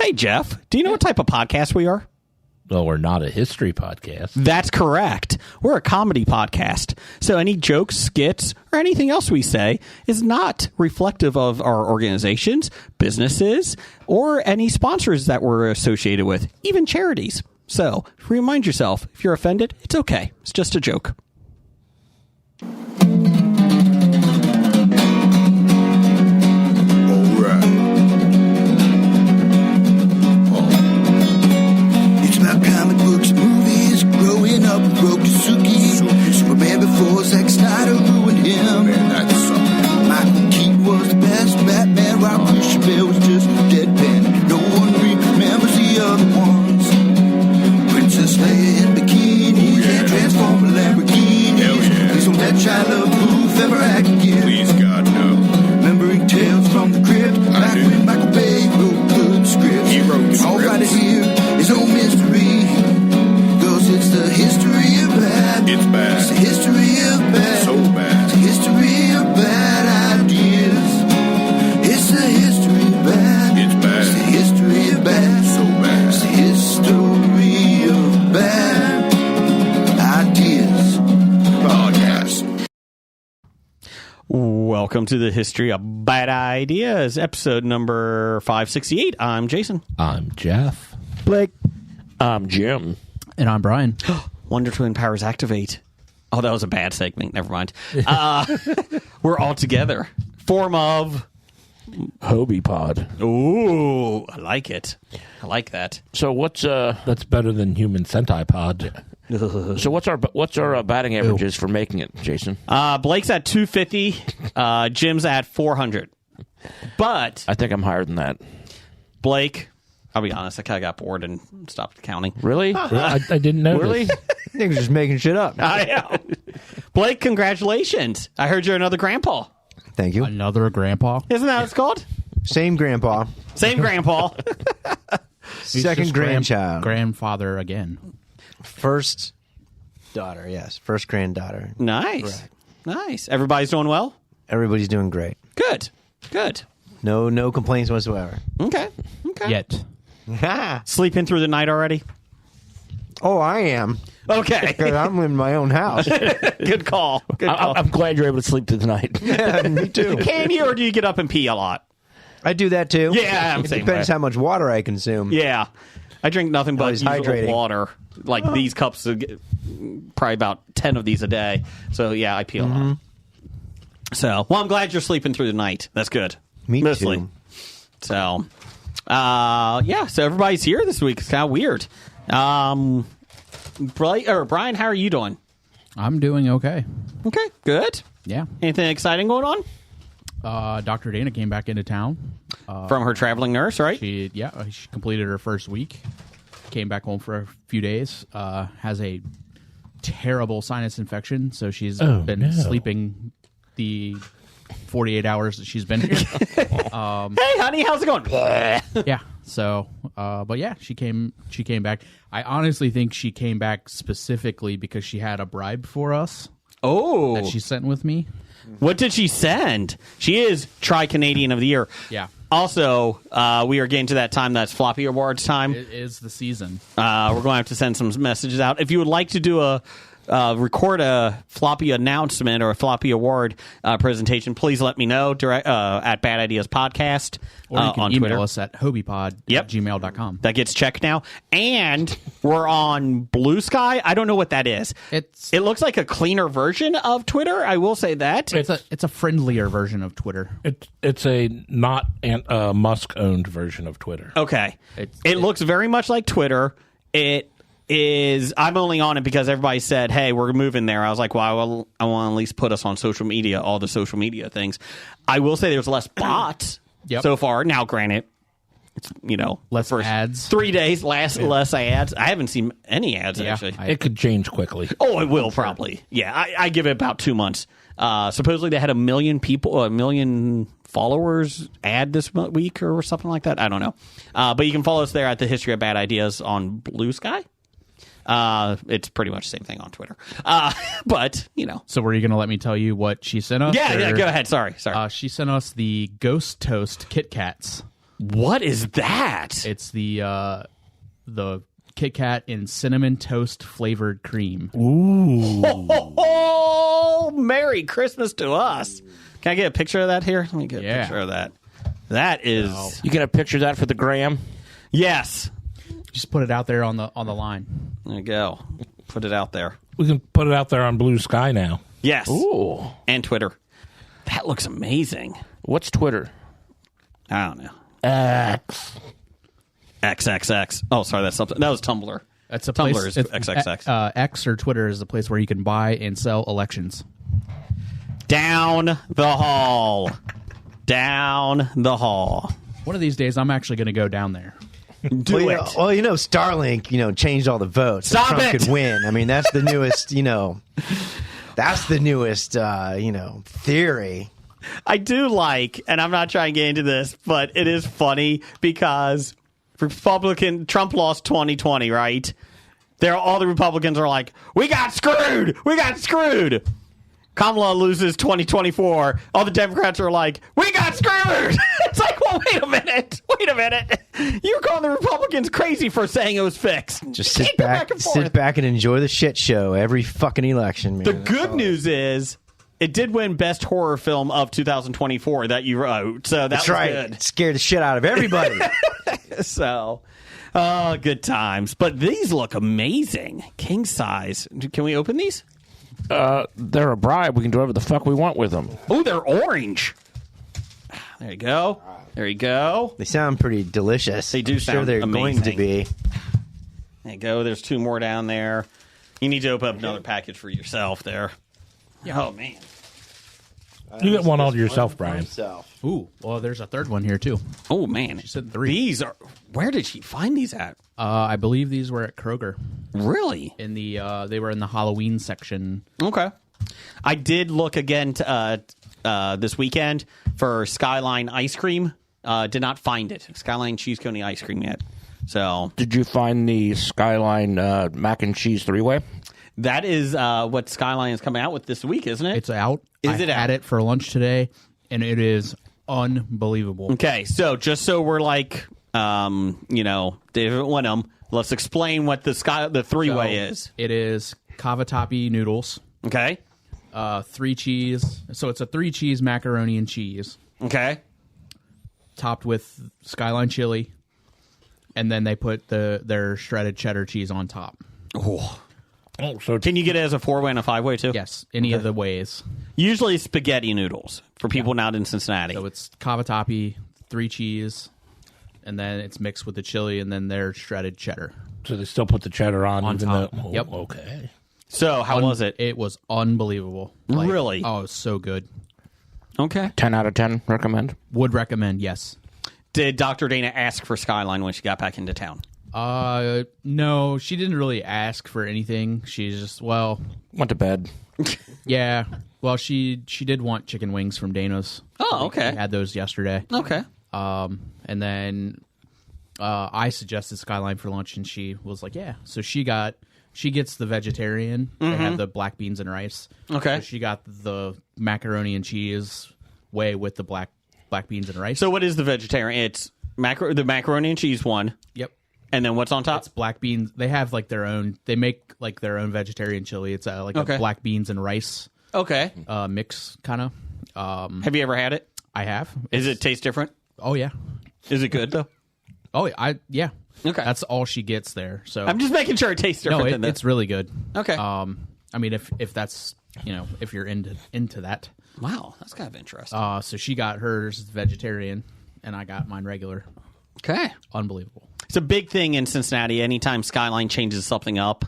Hey, Jeff, do you know what type of podcast we are? Well, we're not a history podcast. That's correct. We're a comedy podcast. So any jokes, skits, or anything else we say is not reflective of our organizations, businesses, or any sponsors that we're associated with, even charities. So remind yourself, if you're offended, it's okay. It's just a joke. Comic books, movies, growing up with Rokusuki. Superman before Zack Snyder ruined him. Michael Keaton was the best Batman, while Christian Bale was just deadpan. No one remembers the other ones. Princess Leia in bikinis and Transformer Lamborghinis. Please don't let Shia LaBeouf ever act again. Please, God, no. Remembering tales from the crypt, back when Michael Bay wrote good scripts. He wrote the All scripts. right here is no mystery. It's the history of bad. It's bad. It's the history of bad. So bad. It's the history of bad ideas. It's the history of bad. It's bad. It's the history of bad. So bad. It's the history of bad ideas. Podcast. Welcome to the History of Bad Ideas, episode number 568. I'm Jason. I'm Jeff. Blake. I'm Jim. And I'm Brian. Wonder Twin powers activate. Oh, that was a bad segment. Never mind. We're all together. Form of... Hobie Pod. Ooh, I like it. I like that. So what's that's better than Human Sentai Pod. So what's our batting averages for making it, Jason? Blake's at 250. Jim's at 400. But I think I'm higher than that. Blake, I'll be honest, I kind of got bored and stopped counting. Really? I didn't know. Really? I think we're just making shit up. I know. Blake, congratulations. I heard you're another grandpa. Thank you. Another grandpa? Isn't that what it's called? Same grandpa. Same grandpa. Second Just grandchild. Grandfather again. First daughter, yes. First granddaughter. Nice. Correct. Nice. Everybody's doing well? Everybody's doing great. Good. Good. No complaints whatsoever. Okay. Okay. Yet. Sleeping through the night already? Oh, I am. Okay. Because I'm in my own house. Good call. Good call. I'm glad you're able to sleep through the night. Yeah, me too. Can you, or do you get up and pee a lot? I do that too. Yeah, I'm It same depends way. how much water I consume. Yeah. I drink nothing but Always usual hydrating. water. Like these cups, probably about 10 of these a day. So, yeah, I pee a lot. So, well, I'm glad you're sleeping through the night. That's good. Me Mostly. too. So, yeah, so everybody's here this week. It's kind of weird. Brian, how are you doing? I'm doing okay. Okay, good. Yeah. Anything exciting going on? Dr. Dana came back into town. From her traveling nurse, right? She completed her first week. Came back home for a few days. Has a terrible sinus infection, so she's been sleeping the 48 hours that she's been here. Hey, honey, how's it going? Yeah. So, but yeah, she came back. I honestly think she came back specifically because she had a bribe for us Oh. that she sent with me. What did she send? She is Tri-Canadian of the Year. Yeah. Also, we are getting to that time that's Floppy Awards time. It is the season. We're going to have to send some messages out. If you would like to do record a floppy announcement or a floppy award presentation, please let me know at Bad Ideas Podcast Or you can on email Twitter. us at hobiepod@gmail.com. That gets checked now. And we're on Blue Sky. I don't know what that is. It looks like a cleaner version of Twitter. I will say that. It's a friendlier version of Twitter. It's a not Musk-owned version of Twitter. Okay. It looks very much like Twitter. It is. I'm only on it because everybody said, hey, we're moving there. I was like, well, I want to at least put us on social media, all the social media things. I will say there's less bots so far. Now, granted, it's, Less first ads. 3 days, less ads. I haven't seen any ads, actually. It could change quickly. Oh, it will probably. Yeah, I give it about 2 months. Supposedly they had 1 million people, 1 million followers add this week or something like that. I don't know. But you can follow us there at the History of Bad Ideas on Blue Sky. It's pretty much the same thing on Twitter. But, So were you going to let me tell you what she sent us? Yeah, or- go ahead. Sorry. She sent us the Ghost Toast Kit Kats. What is that? It's the Kit Kat in cinnamon toast flavored cream. Oh, Merry Christmas to us. Can I get a picture of that here? Let me get a picture of that. That is... You get a picture of that for the gram? Yes. Just put it out there on the line. There you go. Put it out there. We can put it out there on Blue Sky now. Yes. Ooh. And Twitter. That looks amazing. What's Twitter? I don't know. X. XXX. Oh, sorry, that's something. That was Tumblr. That's a Tumblr place. is XXX. X or Twitter is the place where you can buy and sell elections. Down the hall. Down the hall. One of these days, I'm actually going to go down there. Do it. Starlink, changed all the votes. Stop Trump it! could win. I mean, that's the newest, that's the newest, theory. I do like, and I'm not trying to get into this, but it is funny because Trump lost 2020, right? All the Republicans are like, we got screwed. Kamala loses 2024. All the Democrats are like, we got screwed. It's like, well, wait a minute. You're calling the Republicans crazy for saying it was fixed. Just You sit can't go back, and enjoy the shit show every fucking election, man. The good news is it did win Best Horror Film of 2024 that you wrote. So That's was right. good. It scared the shit out of everybody. So, good times. But these look amazing. King size. Can we open these? They're a bribe. We can do whatever the fuck we want with them. Oh, they're orange. There you go. There you go. They sound pretty delicious. They do I'm sure sound they're amazing. going to be. There you go. There's 2 more down there. You need to open up another package for yourself there. Yeah. Oh, man. You get one all to yourself, Brian. Ooh, well, there's a third one here, too. Oh, man. She said 3. These are... Where did she find these at? I believe these were at Kroger. Really? They were in the Halloween section. Okay. I did look again this weekend for Skyline ice cream. Did not find it. Skyline cheese coney ice cream yet. So Did you find the Skyline mac and cheese 3-way? that is what Skyline is coming out with this week, isn't it? It's out. Is it I had out? it for lunch today, and it is unbelievable. Okay, so just so we're like, David Wenham, let's explain what the 3-way is. It is cavatappi noodles, Okay. 3 cheese. So it's a 3 cheese macaroni and cheese Okay. topped with Skyline chili, and then they put their shredded cheddar cheese on top. Oh. Oh, so Can you get it as a 4-way and a 5-way too? Yes, any of the ways. Usually spaghetti noodles for people not in Cincinnati. So it's cavatappi, 3 cheese, and then it's mixed with the chili, and then their shredded cheddar. So they still put the cheddar on even top. though... Yep. Okay. So how was it? It was unbelievable. Really? Oh, it was so good. Okay. 10 out of 10, recommend? Would recommend, yes. Did Dr. Dana ask for Skyline when she got back into town? No, she didn't really ask for anything. She's just, Went to bed. yeah. Well, she did want chicken wings from Dana's. Oh, okay. We had those yesterday. Okay. And then I suggested Skyline for lunch, and she was like, yeah. So she gets the vegetarian. They have the black beans and rice. Okay. So she got the macaroni and cheese way with the black beans and rice. So what is the vegetarian? It's the macaroni and cheese one. Yep. And then what's on top? It's black beans. They have like their own. They make like their own vegetarian chili. It's like Okay. a black beans and rice Okay. mix kind of. Have you ever had it? I have. Does it taste different? Oh yeah. Is it good though? Oh yeah. Okay. That's all she gets there. So I'm just making sure it tastes different than this. it's really good. Okay. I mean, if that's if you're into that. Wow, that's kind of interesting. So she got hers vegetarian, and I got mine regular. Okay. Unbelievable. It's a big thing in Cincinnati. Anytime Skyline changes something up,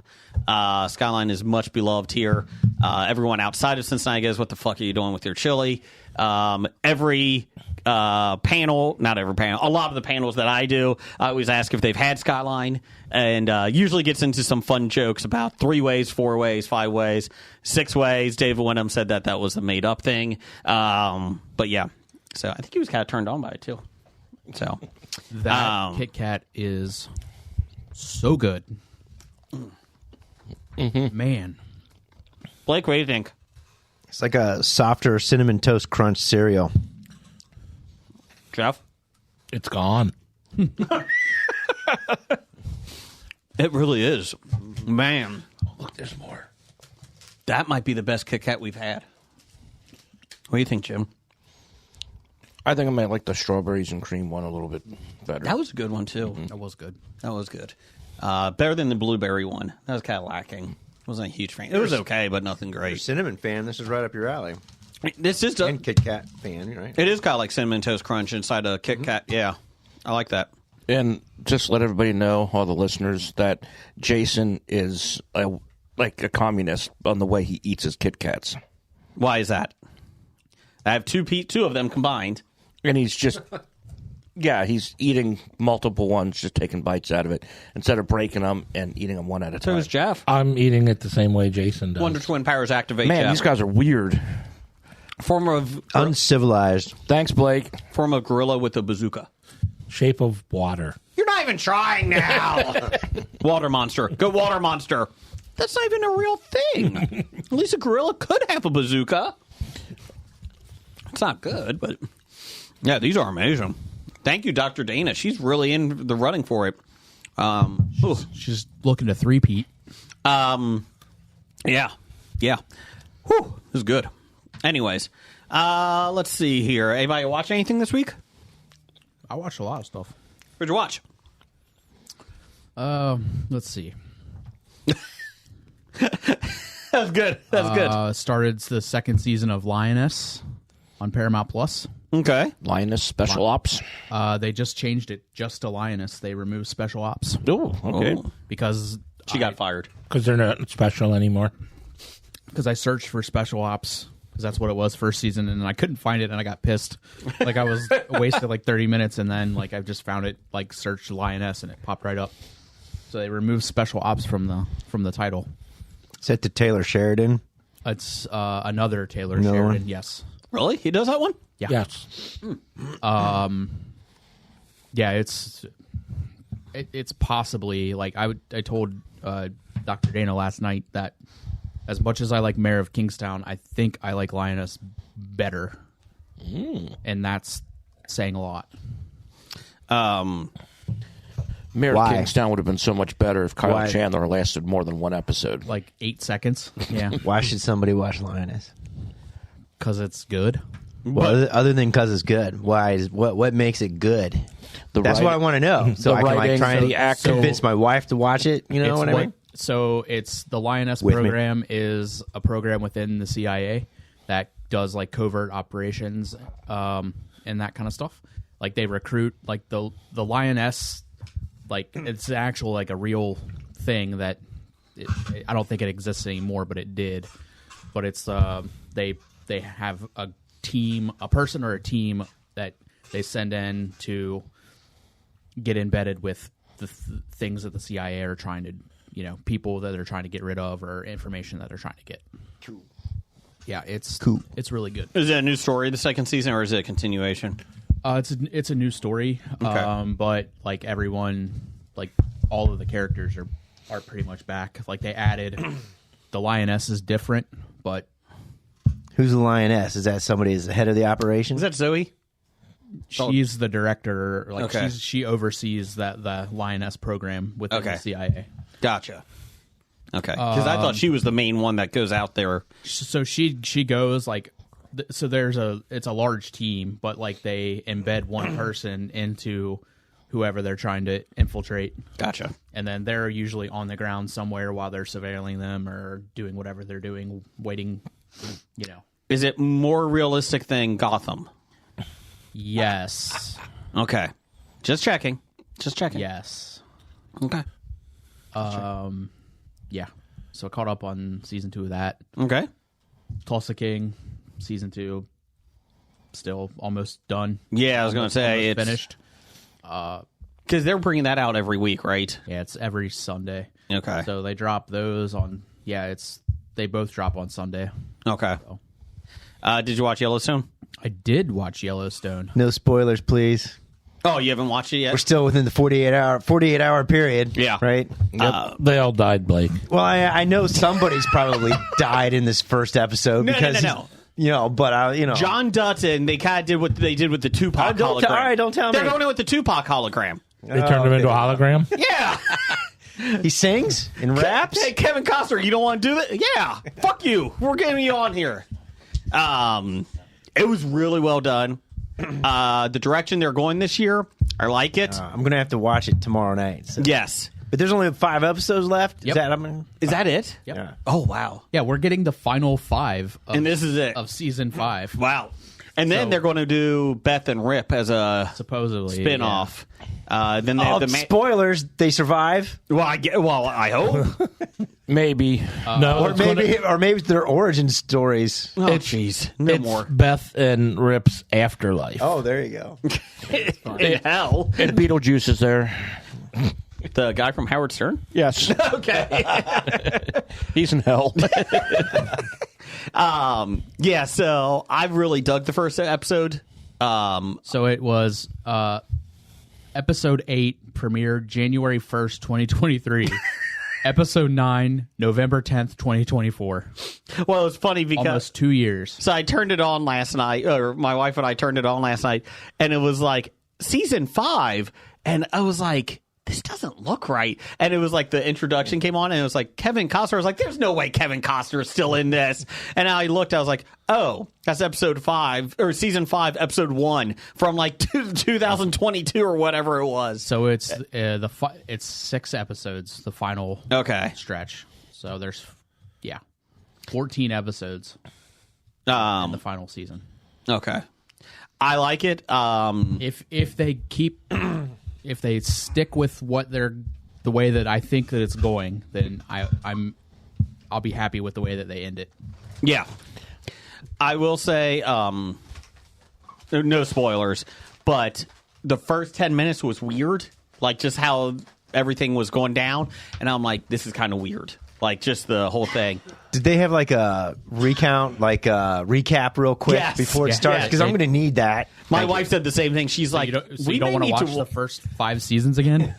Skyline is much beloved here. Everyone outside of Cincinnati goes, what the fuck are you doing with your chili? Every panel, not every panel, a lot of the panels that I do, I always ask if they've had Skyline, and usually gets into some fun jokes about 3 ways, 4 ways, 5 ways, 6 ways. David Wenham said that was a made-up thing. But yeah, so I think he was kind of turned on by it too. So That Kit Kat is so good. Man. Blake, what do you think? It's like a softer cinnamon toast crunch cereal. Jeff? It's gone. It really is. Man, Look, there's more. that might be the best Kit Kat we've had. What do you think, Jim? I think I might like the strawberries and cream one a little bit better. That was a good one, too. That was good. That was good. Better than the blueberry one. That was kind of lacking. Wasn't a huge fan. It was okay, but nothing You're a great. cinnamon fan. This is right up your alley. This is And Kit Kat fan, right? it is kind of like Cinnamon Toast Crunch inside a Kit Kat. Yeah, I like that. And just let everybody know, all the listeners, that Jason is like a communist on the way he eats his Kit Kats. Why is that? I have two of them combined. And he's just, he's eating multiple ones, just taking bites out of it, instead of breaking them and eating them one at a So time. is Jeff. I'm eating it the same way Jason does. Wonder Twin powers activate. Man, Jeff. these guys are weird. Form of Uncivilized. Thanks, Blake. form of gorilla with a bazooka. Shape of water. You're not even trying now. Water monster. Go water monster. That's not even a real thing. At least a gorilla could have a bazooka. It's not good, but yeah, these are amazing. Thank you, Dr. Dana. She's really in the running for it. She's looking to three-peat. Yeah. Whew, this is good. Anyways, let's see here. Anybody watch anything this week? I watched a lot of stuff. What'd you watch? Let's see. That's good. That's good. Started the second season of Lioness on Paramount Plus. Okay. Lioness Special Ops. They just changed it just to Lioness. They removed Special Ops Oh, okay. because She got fired. Because they're not special anymore. I searched for Special Ops because that's what it was first season, and I couldn't find it, and I got pissed. Like I was wasted like 30 minutes, and then like I just found it, like searched Lioness, and it popped right up. So they removed Special Ops from the title. Set to Taylor Sheridan. It's another Taylor Another Sheridan. one? Yes. Really? He does that one? Yeah. Yes. Yeah. It's possibly like I told Dr. Dana last night that as much as I like Mayor of Kingstown, I think I like Lioness better, and that's saying a lot. Mayor Why? of Kingstown would have been so much better if Kyle Why? Chandler lasted more than one episode. Like 8 seconds. Yeah. Why should somebody watch Lioness? Because it's good. Well, other than because it's good, why is what makes it good? That's what I want to know. So the I can like writing, try and the acting. convince my wife to watch it. You know It's what I mean? So it's the Lioness With me. program is a program within the CIA that does like covert operations and that kind of stuff. Like they recruit like the Lioness, like it's actual like a real thing that I don't think it exists anymore, but it did. But it's they have a team, a person or a team that they send in to get embedded with the things that the CIA are trying to, people that they're trying to get rid of or information that they're trying to get. Cool. Yeah, it's cool. It's really good. Is it a new story, the second season, or is it a continuation? It's a new story, Okay. but like everyone, like all of the characters are pretty much back. Like they added the Lioness is different, but Who's the Lioness? Is that somebody who's the head of the operation? Is that Zoe? she's the director. Like Okay. she oversees the Lioness program within Okay. the CIA. Gotcha. Okay. Because I thought she was the main one that goes out there. So she goes like, so it's a large team, but like they embed one person into whoever they're trying to infiltrate. Gotcha. And then they're usually on the ground somewhere while they're surveilling them or doing whatever they're doing, waiting, Is it more realistic than Gotham? Yes. Okay. Just checking. Yes. Okay. Yeah. So I caught up on season 2 of that. Okay. Tulsa King, season 2, still almost done. Yeah, I was going to say Almost it's finished. because they're bringing that out every week, right? Yeah, it's every Sunday. Okay. So they drop those on. Yeah, they both drop on Sunday. Okay. Did you watch Yellowstone? I did watch Yellowstone. No spoilers, please. Oh, you haven't watched it yet? We're still within the 48 hour period. Yeah. Right? They all died, Blake. Well, I know somebody's probably died in this first episode No, because no. But John Dutton, they kind of did what they did with the Tupac don't hologram. all right, don't tell me. They're going with the Tupac hologram. They turned him into a hologram. Yeah. He sings and raps. Hey, Kevin Costner, you don't want to do that? Yeah. Fuck you. We're getting you on here. It was really well done. The direction they're going this year, I like it. I'm gonna have to watch it tomorrow night. So. Yes. But there's only 5 episodes left. Yep. Is that it? Yep. Yeah. Oh, wow. Yeah, we're getting the final 5 of, And this is it. of season 5. Wow. And then So- they're going to do Beth and Rip as a Supposedly. spin-off. Then they have the spoilers. They survive, Well, I hope. Maybe. No, or maybe it's their origin stories. Oh, jeez. No it's more. Beth and Rip's afterlife. Oh, there you go. In hell. And Beetlejuice is there. The guy from Howard Stern? Yes. Okay. He's in hell. Yeah, so I really dug the first episode. So it was episode 8 premiered January 1st, 2023. Episode 9, November 10th, 2024. Well, it was funny because... Almost 2 years. So I turned it on last night, or my wife and I turned it on last night, and it was like season 5, and I was like, this doesn't look right. And it was like the introduction came on, and it was like Kevin Costner. I was like, there's no way Kevin Costner is still in this. And I looked, I was like, oh, that's episode 5, or season 5, episode 1 from like 2022 or whatever it was. So it's it's 6 episodes, the final Okay. stretch. So there's 14 episodes in the final season. Okay. I like it. If they keep if they stick with what they're the way that I think that it's going, then I'll be happy with the way that they end it. Yeah. I will say, no spoilers, but the first 10 minutes was weird. Like, just how everything was going down. And I'm like, this is kind of weird. Like, just the whole thing. Did they have like a recap real quick Yes. before it Yeah. starts? Yeah. Because I'm going to need that. My wife said the same thing. She's like, You don't want to watch the first 5 seasons again?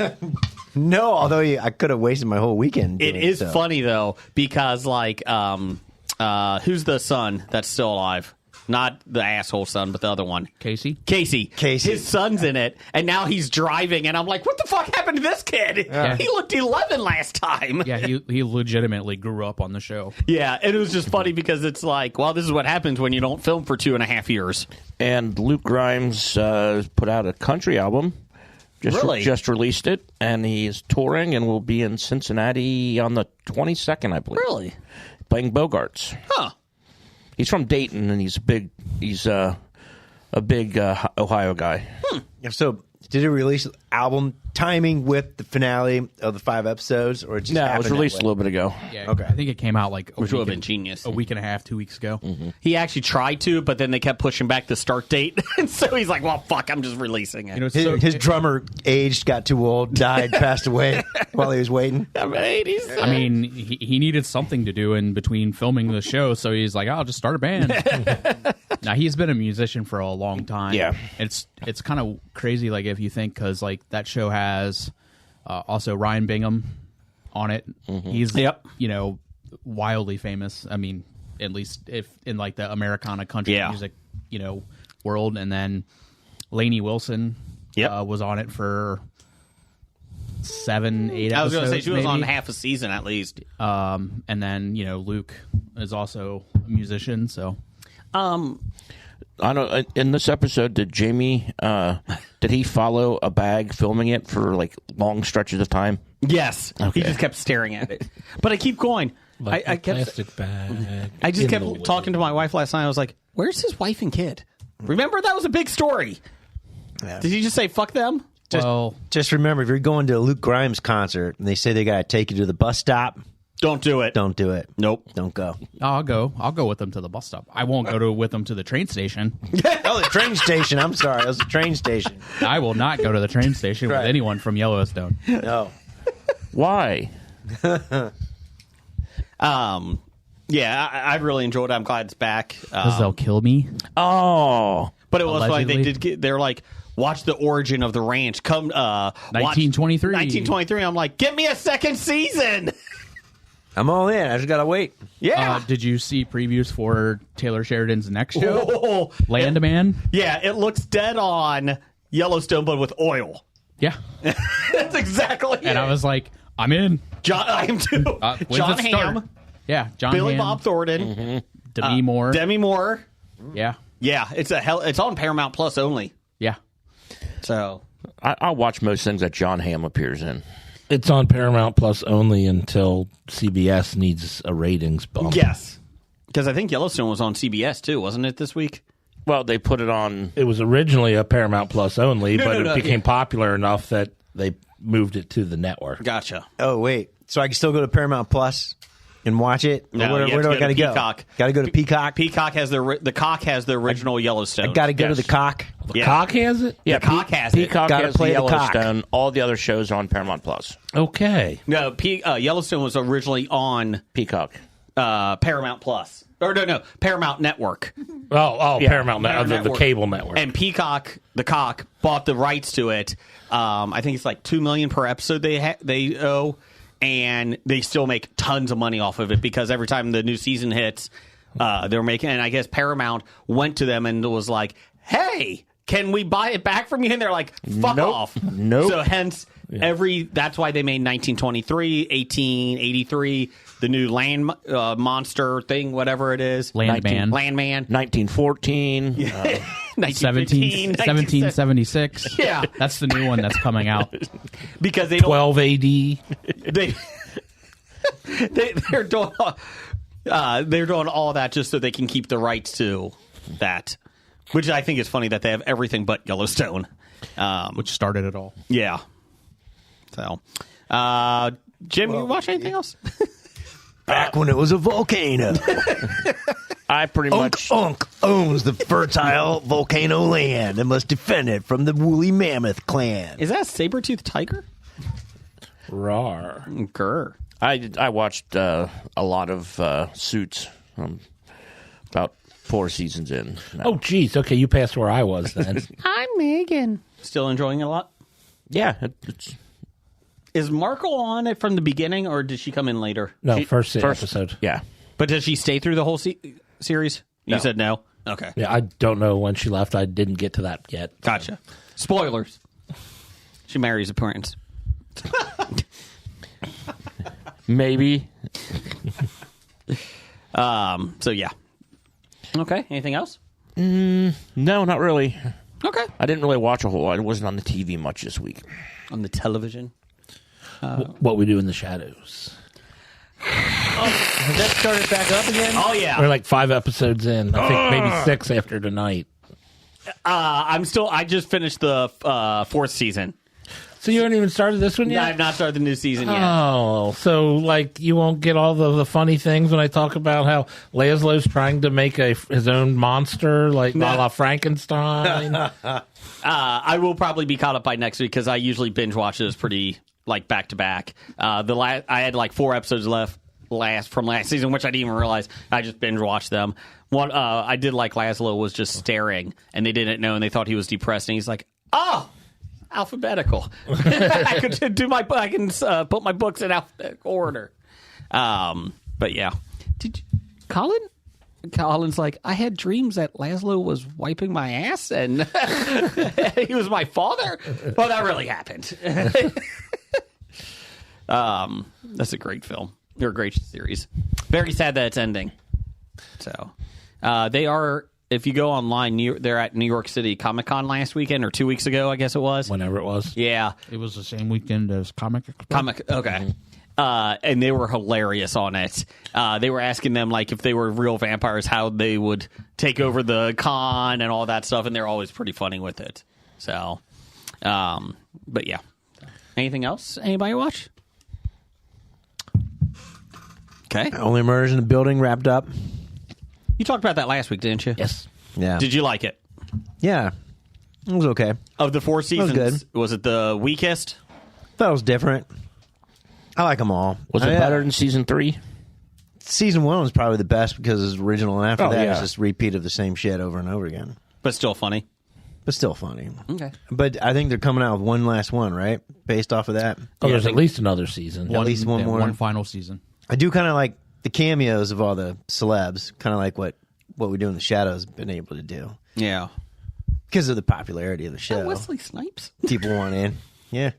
No, although I could have wasted my whole weekend. It doing is so. funny, though, because, like, who's the son that's still alive? Not the asshole son, but the other one. Casey? Casey. Casey. His son's in it, and now he's driving, and I'm like, what the fuck happened to this kid? Yeah. He looked 11 last time. Yeah, he legitimately grew up on the show. Yeah, and it was just funny because it's like, well, this is what happens when you don't film for 2.5 years. And Luke Grimes put out a country album. Really? Just released it, and he's touring and will be in Cincinnati on the 22nd, I believe. Really? Playing Bogarts. Huh. He's from Dayton, and he's a big Ohio guy. So, did it release album timing with the finale of the 5 episodes, or it just No, it happened was that released way? a little bit ago. Yeah, Okay. I think it came out like Which would have been genius. a week and a half, 2 weeks ago. He actually tried to, but then they kept pushing back the start date. And so he's like, well, fuck, I'm just releasing it. You know, it's His drummer aged, got too old, died, passed away while he was waiting. I mean, he needed something to do in between filming the show, so he's like, I'll just start a band. Now, he's been a musician for a long time. Yeah. It's kind of crazy, like, if you think, because, like, that show has also Ryan Bingham on it. He's, wildly famous. I mean, at least if in, like, the Americana country music, world. And then Lainey Wilson was on it for 7, 8 episodes. I was going to say, she was maybe. on half a season at least. And then, Luke is also a musician, so. I don't. In this episode, did Jamie? Did he follow a bag filming it for like long stretches of time? Yes. Okay. He just kept staring at it. But I keep going. Like I a kept. plastic bag. I just in kept the talking to my wife last night. I was like, "Where's his wife and kid? Remember that was a big story. Yeah. Did he just say fuck them? Just remember, if you're going to a Luke Grimes concert and they say they got to take you to the bus stop, Don't do it. don't do it. Nope. Don't go. I'll go with them to the bus stop. I won't go with them to the train station. Oh, the train station. I'm sorry. It was the train station. I will not go to the train station with Right. anyone from Yellowstone. No. Why? Yeah, I really enjoyed it. I'm glad it's back. Because they'll kill me. Oh, But it was like Allegedly. they're like, watch the origin of the ranch. Come, 1923. 1923. I'm like, give me a second season. I'm all in. I just gotta wait. Yeah. Did you see previews for Taylor Sheridan's next show? Oh, Landman? yeah, it looks dead on Yellowstone, but with oil. Yeah. That's exactly it. And I was like, I'm in. I am too. When's John it start? Hamm, Yeah, John Billy Hamm, Bob Thornton, Demi Moore. Demi Moore. Yeah. Yeah, it's on Paramount Plus only. Yeah. So I'll watch most things that John Hamm appears in. It's on Paramount Plus only until CBS needs a ratings bump. yes, because I think Yellowstone was on CBS too, wasn't it this week? Well, they put it on. It was originally a Paramount Plus only, but no, it became popular enough that they moved it to the network. Gotcha. Oh wait, so I can still go to Paramount Plus and watch it? No, Or you where have do to I go gotta to go? Peacock. Gotta go to Peacock. Peacock has the cock has the original Yellowstone. I gotta go to Yes. the cock. The Yeah. Cock has it? Yeah, Peacock has it. Peacock Gotta has play the the cock. Yellowstone. All the other shows are on Paramount Plus. Okay. No, Yellowstone was originally on Peacock. Paramount Plus. Or no, Paramount Network. Oh, Yeah. Paramount, the Network. cable network. And Peacock, the cock, bought the rights to it. I think it's like $2 million per episode they owe, and they still make tons of money off of it because every time the new season hits, they're making. And I guess Paramount went to them and was like, "Hey, can we buy it back from you?" And they're like, "Fuck Nope. off." Nope. So hence that's why they made 1923, 1883, the new land monster thing, whatever it is, Landman. Landman. 1914. 1915, 1776. Yeah. That's the new one that's coming out. because they don't 12 AD. they're doing all that just so they can keep the rights to that, which I think is funny that they have everything but Yellowstone. Which started it all. Yeah. So, Jim, you watch anything else? Back when it was a volcano. I pretty much. Unk owns the fertile volcano land and must defend it from the woolly mammoth clan. Is that a saber-toothed tiger? Rar. Grr. I watched a lot of Suits. About 4 seasons in. now. Oh, geez. Okay, you passed where I was then. I'm Megan. Still enjoying it a lot? Yeah. It's Is Markle on it from the beginning, or did she come in later? No, first episode. Yeah. But does she stay through the whole series? You No. said no? Okay. Yeah, I don't know when she left. I didn't get to that yet. Gotcha. Spoilers. She marries a prince. Maybe. So, yeah. Okay. Anything else? No, not really. Okay. I didn't really watch a whole lot. I wasn't on the TV much this week. On the television? What we do in the shadows. Has that started back up again? Oh, yeah. We're like 5 episodes in. I think maybe 6 after tonight. I just finished the 4th season. So you haven't even started this one yet? I have not started the new season yet. Oh, so like you won't get all the funny things when I talk about how Laszlo's trying to make his own monster, like a la Frankenstein. I will probably be caught up by next week because I usually binge watch this pretty like back to back. I had like 4 episodes left from last season, which I didn't even realize. I just binge watched them. One I did like Laszlo was just staring, and they didn't know, and they thought he was depressed, and he's like, "Oh, alphabetical." I can do I can put my books in alphabetical order. But yeah, Colin's like, I had dreams that Laszlo was wiping my ass and he was my father. Well, that really happened. That's a great film. They're a great series. Very sad that it's ending. So they are. If you go online, they're at New York City Comic Con last weekend or 2 weeks ago, I guess it was. Whenever it was. Yeah. It was the same weekend as Comic Expo. Okay. And they were hilarious on it. They were asking them like if they were real vampires, how they would take over the con and all that stuff, and they're always pretty funny with it. So, but yeah. Anything else? Anybody watch? Okay. Only Murders in the Building wrapped up. You talked about that last week, didn't you? Yes. Yeah. Did you like it? Yeah. It was okay. Of the 4 seasons, good. was it the weakest? Thought it was different. I like them all. Was it better than season 3? Season 1 was probably the best because it's original, and after that, yeah. it's just repeat of the same shit over and over again. But still funny. But still funny. Okay. But I think they're coming out with one last one, right? Based off of that. Oh, there's at least another season. At least one more. One final season. I do kind of like the cameos of all the celebs, kind of like what We Do in the Shadows have been able to do Yeah. because of the popularity of the show. Wesley Snipes. People want in. Yeah.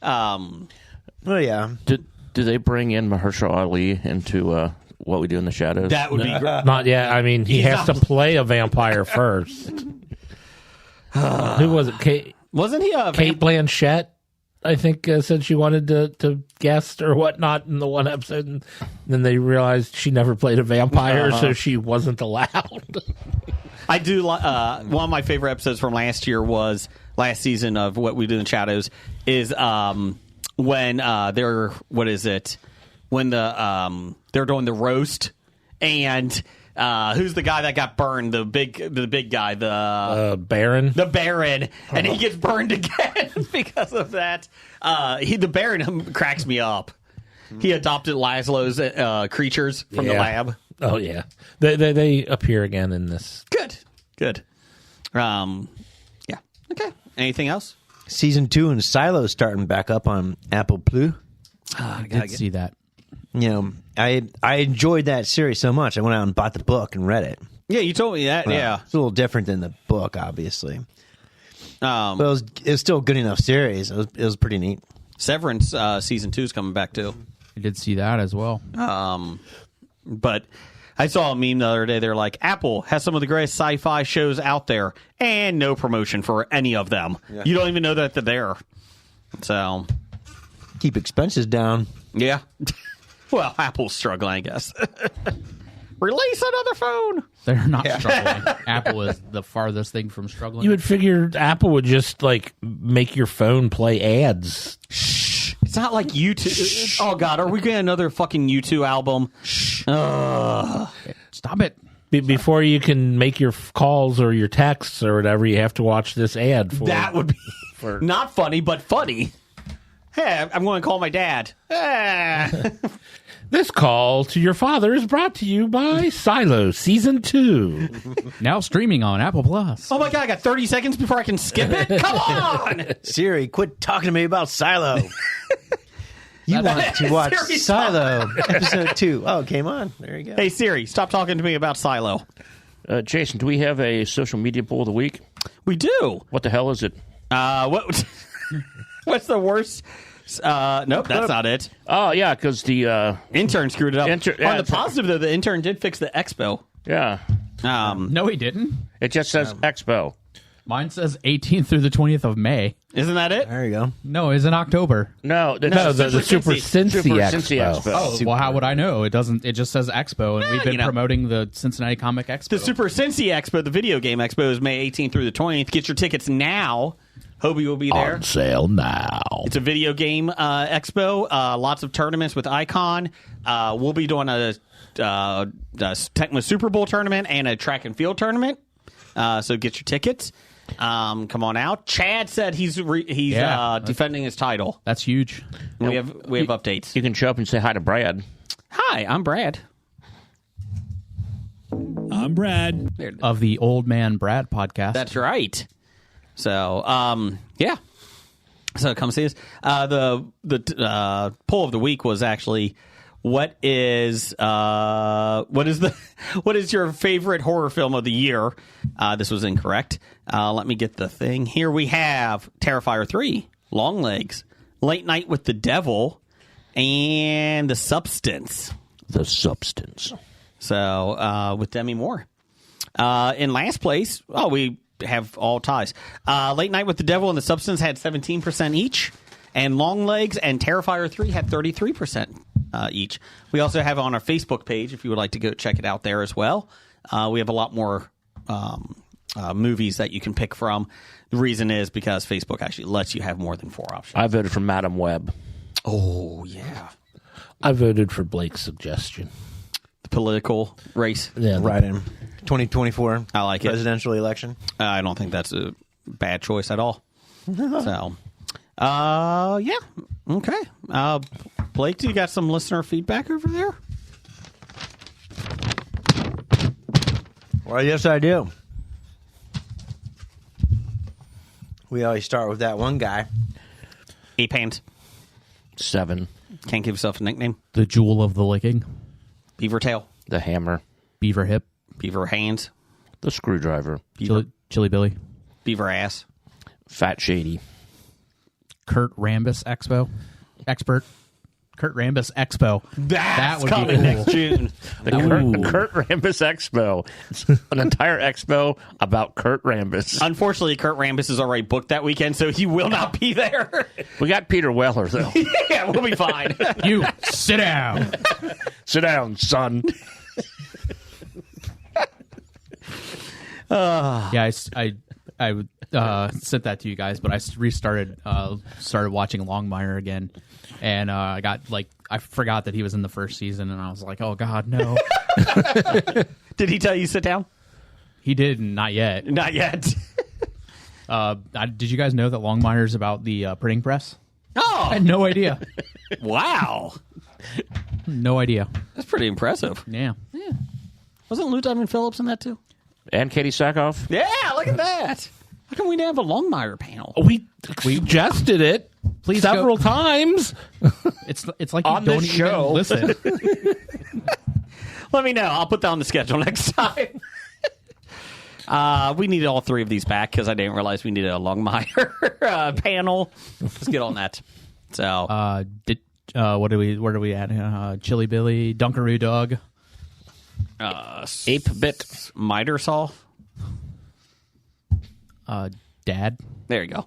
Well, yeah. Do they bring in Mahershala Ali into What We Do in the Shadows? That would be great. Not yet. I mean, he He's has to not- play a vampire first. Who was it? Kate Wasn't he a Blanchett, I think, said she wanted to guest or whatnot in the one episode, and then they realized she never played a vampire, so she wasn't allowed. I do. One of my favorite episodes from last season of What We Do in the Shadows is when they're when they're doing the roast, and who's the guy that got burned? The big guy, Baron. the Baron, and he gets burned again because of that. The Baron cracks me up. He adopted Laszlo's creatures from the lab. Oh yeah, they appear again in this. Good. Yeah. Okay. Anything else? Season 2 and Silo starting back up on Apple Plus. I did see that. You know, I enjoyed that series so much. I went out and bought the book and read it. Yeah, you told me that. Yeah. It's a little different than the book, obviously. Um, But it was still a good enough series. It was pretty neat. Severance season 2 is coming back too. I did see that as well. But I saw a meme the other day. They're like, Apple has some of the greatest sci-fi shows out there, and no promotion for any of them. Yeah. You don't even know that they're there. So, Keep expenses down. yeah. Well, Apple's struggling, I guess. Release another phone. They're not struggling. Apple is the farthest thing from struggling. You would figure Apple would just like make your phone play ads. It's not like U2. Oh, God. Are we getting another fucking U2 album? Stop it. Before you can make your calls or your texts or whatever, you have to watch this ad. That would be not funny, but funny. Hey, I'm going to call my dad. This call to your father is brought to you by Silo Season 2. Now streaming on Apple Plus. Oh, my God. I got 30 seconds before I can skip it? Come on. Siri, quit talking to me about Silo. You want to watch Siri, Silo episode 2. Oh, it came on. There you go. Hey, Siri, stop talking to me about Silo. Jason, do we have a social media poll of the week? We do. What the hell is it? What? What's the worst? Nope, that's not it. Oh, yeah, because the... Intern screwed it up. yeah, On the positive, though, the intern did fix the expo. yeah. No, he didn't. It just says Expo. Mine says 18th through the 20th of May. Isn't that it? There you go. No, it's in October. No, The Super Cincy Expo. Oh, well, how would I know? It doesn't. It just says Expo, and we've been promoting the Cincinnati Comic Expo. The Super Cincy Expo, the video game expo, is May 18th through the 20th. Get your tickets now. Hobie will be there. On sale now. It's a video game expo. Lots of tournaments with Icon. We'll be doing a Tecmo Super Bowl tournament and a track and field tournament. So get your tickets. Come on out. Chad said he's defending his title. That's huge. We have updates. You can show up and say hi to Brad. Hi, I'm Brad. I'm Brad. Of the Old Man Brad podcast. That's right. So, yeah. So come see us. The poll of the week was actually what is your favorite horror film of the year? This was incorrect. Let me get the thing. Here we have Terrifier 3, Longlegs, Late Night with the Devil, and The Substance. The Substance. So, with Demi Moore. In last place, we have all ties. Late Night with the Devil and The Substance had 17% each, and Longlegs and Terrifier 3 had 33% each. We also have it on our Facebook page if you would like to go check it out there as well. We have a lot more movies that you can pick from. The reason is because Facebook actually lets you have more than 4 options. I voted for Madam Web. Oh, yeah. I voted for Blake's suggestion. The political race. Yeah, Right in 2024 I like it. presidential election. I don't think that's a bad choice at all. So, yeah. Okay. Blake, do you got some listener feedback over there? Well, yes, I do. We always start with that one guy. A-Pant. 7. Can't give yourself a nickname. The Jewel of the Licking. Beaver tail. The Hammer. Beaver Hip. Beaver hands. The Screwdriver. Chili Billy. Beaver ass. Fat Shady. Kurt Rambis Expo. Expert. Kurt Rambis Expo. That would coming be cool. next June. The Kurt Rambis Expo. It's an entire expo about Kurt Rambis. Unfortunately, Kurt Rambis is already booked that weekend, so he will not be there. We got Peter Weller, though. Yeah, we'll be fine. You sit down. Sit down, son. Yeah, I sent that to you guys, but I restarted, started watching Longmire again, and I forgot that he was in the first season, and I was like, oh God, no. Did he tell you sit down? He did, not yet. Not yet. Did you guys know that Longmire's about the printing press? Oh, I had no idea. wow. No idea. That's pretty impressive. Yeah. Wasn't Lou Diamond Phillips in that too? And Katie Sackhoff. Yeah, look at that. How come we didn't have a Longmire panel? We suggested it several times. It's like you On don't this even show. listen. Let me know. I'll put that on the schedule next time. We needed all 3 of these back because I didn't realize we needed a Longmire panel. Let's get on that. So, where do we at? Chili Billy, Dunkaroo Dog, Ape-bit. Miter Saw. Dad. There you go.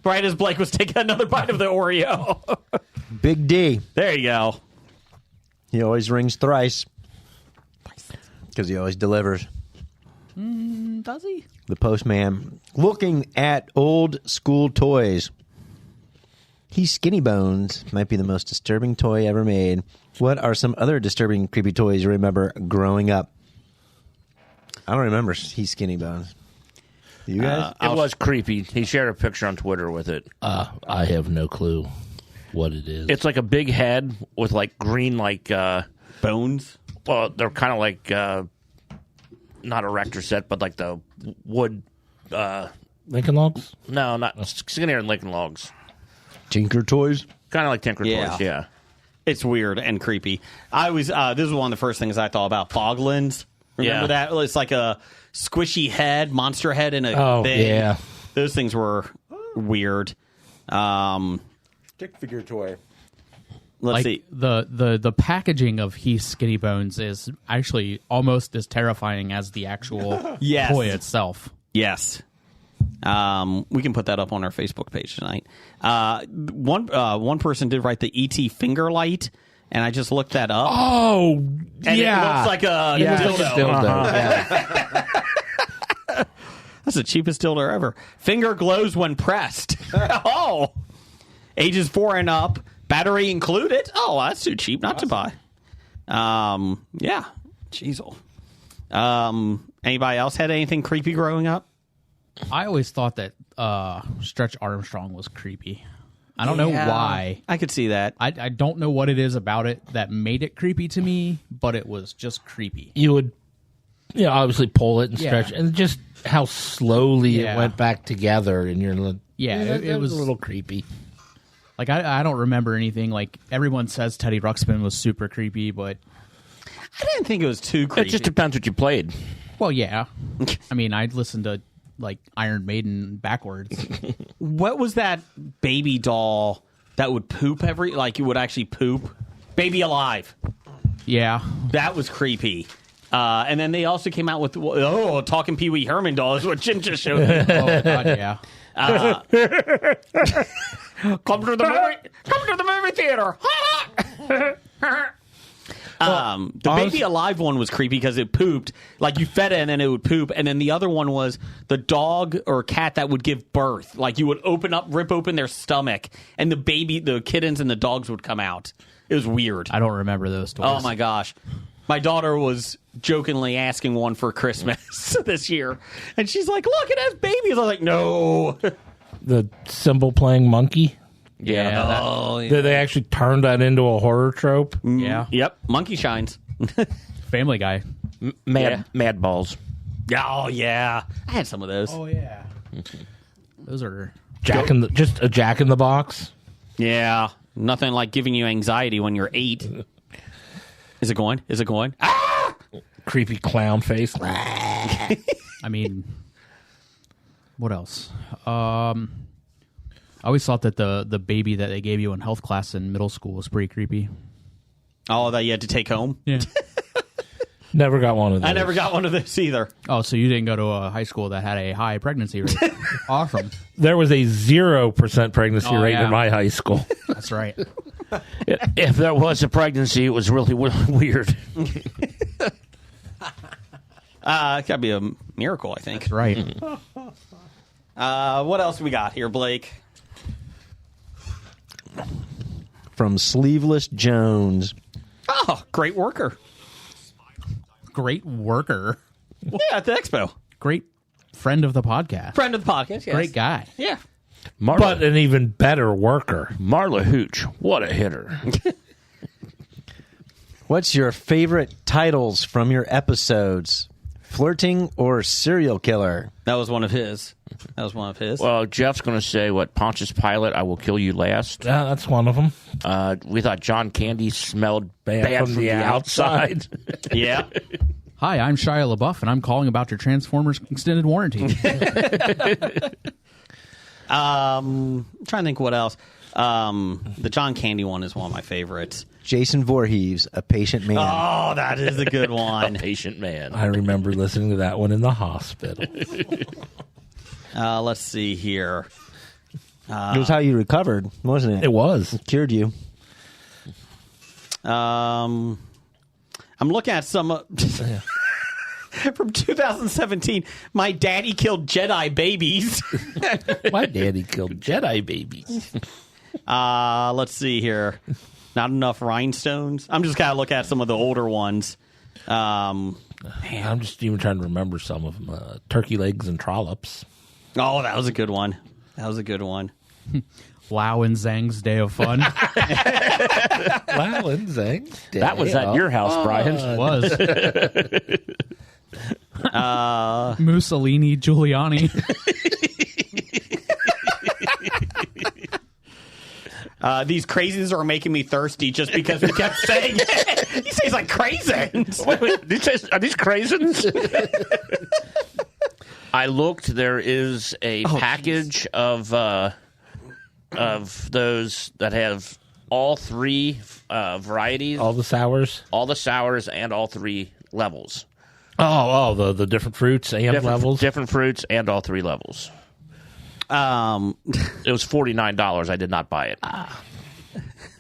Right as Blake was taking another bite of the Oreo. Big D. There you go. He always rings thrice because he always delivers. Does he? The postman. Looking at old school toys. He's Skinny Bones. Might be the most disturbing toy ever made. What are some other disturbing, creepy toys you remember growing up? I don't remember He's Skinny Bones. You guys? It was creepy. He shared a picture on Twitter with it. I have no clue what it is. It's like a big head with like green, Bones. well, they're kind of like not erector set, but like the wood. Lincoln Logs? No, not skinnier than Lincoln Logs. Tinker Toys? Kind of like Tinker Toys. Yeah. It's weird and creepy. I was this was one of the first things I thought about. Boglins. Remember that? It's like a squishy head, monster head in a thing. Yeah. Those things were weird. Stick figure toy. Let's see. The packaging of He's Skinny Bones is actually almost as terrifying as the actual Yes. toy itself. Yes. We can put that up on our Facebook page tonight. One person did write the ET finger light, and I just looked that up. Oh, And yeah. it looks like a dildo. Dildo. Yeah. That's the cheapest dildo ever. Finger glows when pressed. Oh. Ages 4 and up. Battery included. Oh, that's too cheap not to buy. Yeah. Jeez. Anybody else had anything creepy growing up? I always thought that Stretch Armstrong was creepy. I don't know why. I could see that. I don't know what it is about it that made it creepy to me, but it was just creepy. You would, obviously pull it and stretch, and just how slowly it went back together, and you're like, it was a little creepy. Like I don't remember anything. Like everyone says, Teddy Ruxpin was super creepy, but I didn't think it was too creepy. It just depends what you played. well, yeah. I mean, I'd listen to like Iron Maiden backwards. What was that baby doll that would poop you would actually poop? Baby Alive. Yeah. That was creepy. And then they also came out with talking Pee Wee Herman doll is what Jim just showed me. Oh God, yeah. Come to the movie theater. The Baby Alive one was creepy because it pooped. Like you fed it and then it would poop. And then the other one was the dog or cat that would give birth. Like you would rip open their stomach, and the kittens and the dogs would come out. It was weird. I don't remember those toys. Oh my gosh. My daughter was jokingly asking one for Christmas this year. And she's like, look, it has babies. I was like, no. The cymbal playing monkey. Yeah. Did they actually turn that into a horror trope? Yeah. Yep. Monkey shines. Family Guy. Mad Balls. Oh, yeah. I had some of those. yeah. Those are Just a Jack in the Box. Yeah, nothing like giving you anxiety when you're 8. Is it going? Is it going? Ah! Creepy clown face. I mean, what else? I always thought that the baby that they gave you in health class in middle school was pretty creepy. Oh, that you had to take home? Yeah. Never got one of those. I never got one of those either. Oh, so you didn't go to a high school that had a high pregnancy rate? Awesome. There was a 0% pregnancy rate yeah. in my high school. That's right. If there was a pregnancy, it was really weird. It gotta be a miracle, I think. That's right. What else we got here, Blake? From Sleeveless Jones. Oh, great worker. Great worker. Yeah, at the expo. Great friend of the podcast. Friend of the podcast, yes. Great guy. Yeah. But an even better worker. Marla Hooch, what a hitter. What's your favorite titles from your episodes? Flirting or serial killer? That was one of his. Well, Jeff's going to say, Pontius Pilate, I will kill you last. Yeah, that's one of them. We thought John Candy smelled Bad from the outside. Yeah. Hi, I'm Shia LaBeouf, and I'm calling about your Transformers extended warranty. I'm trying to think what else. The John Candy one is one of my favorites. Jason Voorhees, A Patient Man. Oh, that is a good one. A patient man. I remember listening to that one in the hospital. Let's see here. It was how you recovered, wasn't it? It was. It cured you. I'm looking at some from 2017. My daddy killed Jedi babies. My daddy killed Jedi babies. Let's see here. Not enough rhinestones. I'm just gotta look at some of the older ones. I'm just even trying to remember some of them. Turkey legs and trollops. Oh, that was a good one. Lao and Zhang's Day of Fun. Wow, and Zang. That was at your house, Brian. Was. Mussolini, Giuliani. These craisins are making me thirsty just because we kept saying it. He says like craisins. Wait, are these craisins? I looked. There is a package of those that have all 3 varieties, All the sours. And all 3 levels. Oh, the different fruits and levels. Different fruits and all 3 levels. It was $49. I did not buy it.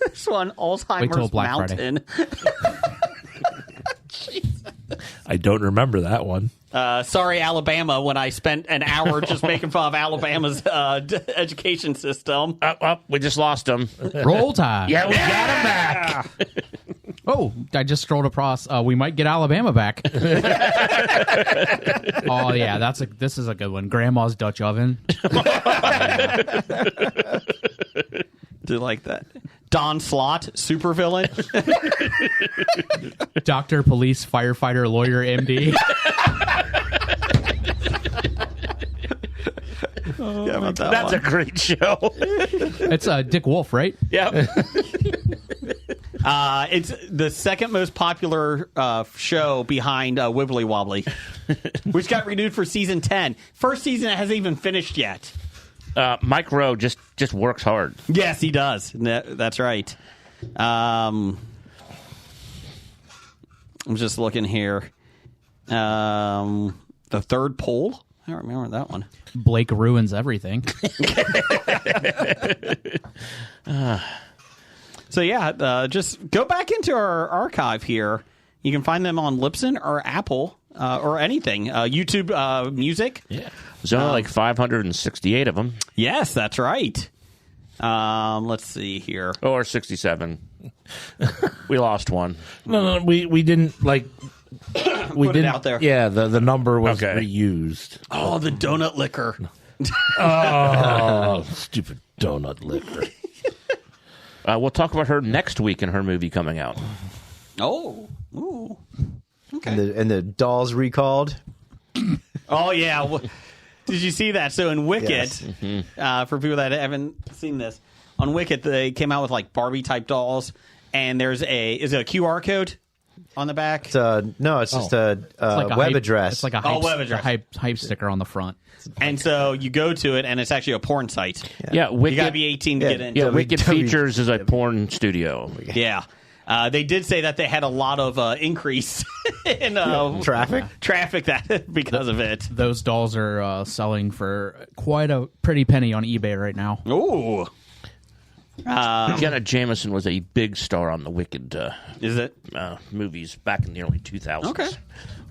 This one, Wait till Alzheimer's Black Mountain. I don't remember that one. Sorry, Alabama, when I spent an hour just making fun of Alabama's education system. We just lost them. Roll Tide. Yeah, we got them back. Oh, I just scrolled across. We might get Alabama back. Oh yeah, this is a good one. Grandma's Dutch oven. Do you like that? Don Slott, supervillain. Doctor, police, firefighter, lawyer, MD. Yeah, about that That's one. a great show. It's Dick Wolf, right? Yep. It's the second most popular show behind Wibbly Wobbly, which got renewed for season 10. First season hasn't even finished yet. Mike Rowe just works hard. Yes, he does. That's right. I'm just looking here. The third poll? I don't remember that one. Blake ruins everything. So yeah, just go back into our archive here. You can find them on Libsyn or Apple or anything. YouTube Music. Yeah. There's only like 568 of them. Yes, that's right. Let's see here. Or 67. We lost one. No, we didn't like. We Put it didn't out there. Yeah, the number was Okay. reused. Oh, the donut liquor. Oh, stupid donut liquor. We'll talk about her next week in her movie coming out. Oh, ooh. Okay. And the dolls recalled. Oh yeah. Did you see that? So in Wicked, Yes. for people that haven't seen this, on Wicked, they came out with like Barbie type dolls, and is it a QR code on the back? It's just a like a web hype- address. It's like a hype, web address. hype sticker on the front. And so you go to it, and it's actually a porn site. Yeah, You Wicked. got to be 18 to get in. Yeah, Wicked W- Features is a porn studio. Yeah. They did say that they had a lot of increase in traffic. that because of it. Those dolls are selling for quite a pretty penny on eBay right now. Ooh. Jenna Jameson was a big star on the Wicked Is it? movies back in the early 2000s. Okay.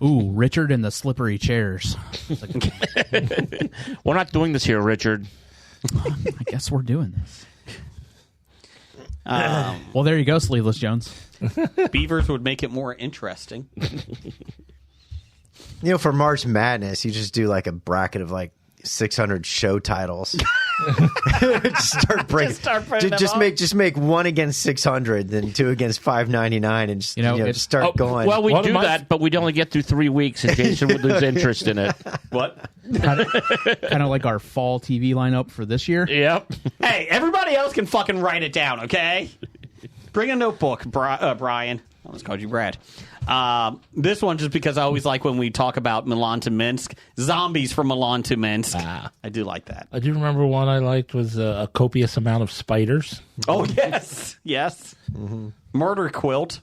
Ooh, Richard and the Slippery Chairs. We're not doing this here, Richard. I guess we're doing this. Well, there you go, Sleeveless Jones. Beavers would make it more interesting. For March Madness, you just do like a bracket of like 600 show titles. Just start breaking. Just make one against 600, then two against 599, and just just start going. Well, we do that, but we'd only get through 3 weeks, and Jason would lose interest in it. What? Kind of like our fall TV lineup for this year. Yep. Hey, everybody else can fucking write it down, okay? Bring a notebook, Brian. I almost called you Brad. This one, just because I always like when we talk about Milan to Minsk. Zombies from Milan to Minsk. I do like that. I do remember one I liked was a copious amount of spiders. Oh, yes. Yes. Mm-hmm. Murder Quilt.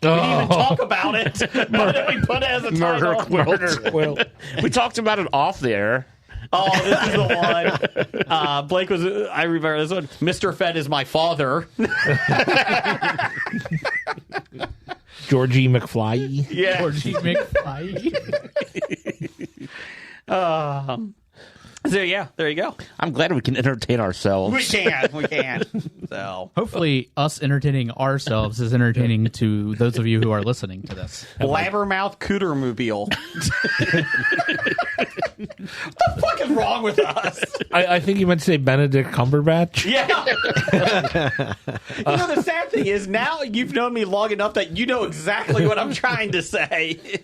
We didn't even talk about it, but then we put it as a title. Murder Quilt. We talked about it off there. Oh, this is the one. Blake was, I remember this one. Mr. Fed is my father. Georgie McFly. Yeah. Georgie McFly. So, yeah, there you go. I'm glad we can entertain ourselves. We can. So, Hopefully, us entertaining ourselves is entertaining to those of you who are listening to this. Blabbermouth Cootermobile. What the fuck is wrong with us? I think you meant to say Benedict Cumberbatch. Yeah. The sad thing is now you've known me long enough that you know exactly what I'm trying to say.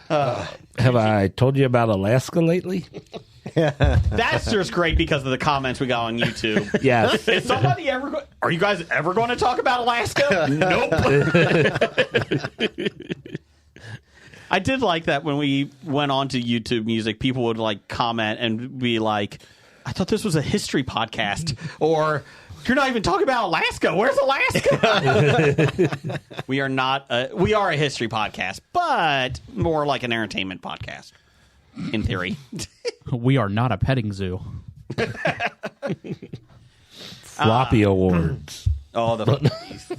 Have I told you about Alaska lately? That's just great because of the comments we got on YouTube. Yes. Is somebody ever? Are you guys ever going to talk about Alaska? Nope. I did like that when we went on to YouTube Music, people would like comment and be like, "I thought this was a history podcast," or "You're not even talking about Alaska. Where's Alaska?" We are not. We are a history podcast, but more like an entertainment podcast, in theory. We are not a petting zoo. Floppy Awards. Oh, the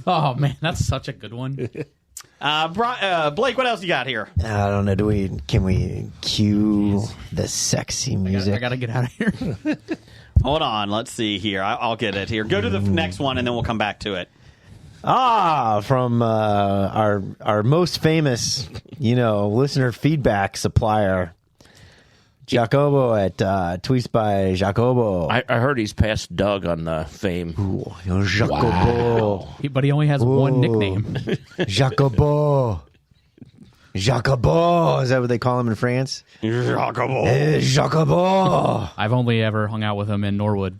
Oh, man, that's such a good one. Blake, what else you got here? I don't know. Can we cue the sexy music? I got to get out of here. Hold on. Let's see here. I'll get it here. Go to the next one, and then we'll come back to it. From our most famous, listener feedback supplier, Jacobo at Tweets by Jacobo. I heard he's passed Doug on the fame. Ooh, Jacobo. But he only has one nickname. Jacobo. Jacobo. Is that what they call him in France? Jacobo. Jacobo. I've only ever hung out with him in Norwood.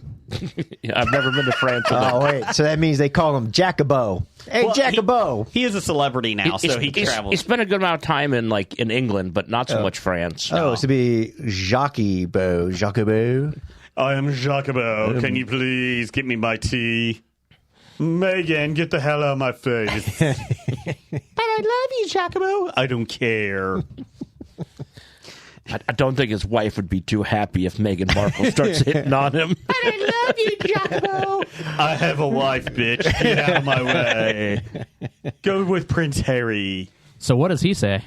Yeah, I've never been to France. Oh, wait. So that means they call him Jacobo. Hey, Jacobo. He is a celebrity now, so he travels. He spent a good amount of time in England, but not so much France. Oh, it's to be Jacobo. Jacobo. I am Jacobo. Can you please get me my tea? Megan, get the hell out of my face. But I love you, Jacobo. I don't care. I don't think his wife would be too happy if Meghan Markle starts hitting on him. But I love you, Jacobo. I have a wife, bitch. Get out of my way. Go with Prince Harry. So what does he say?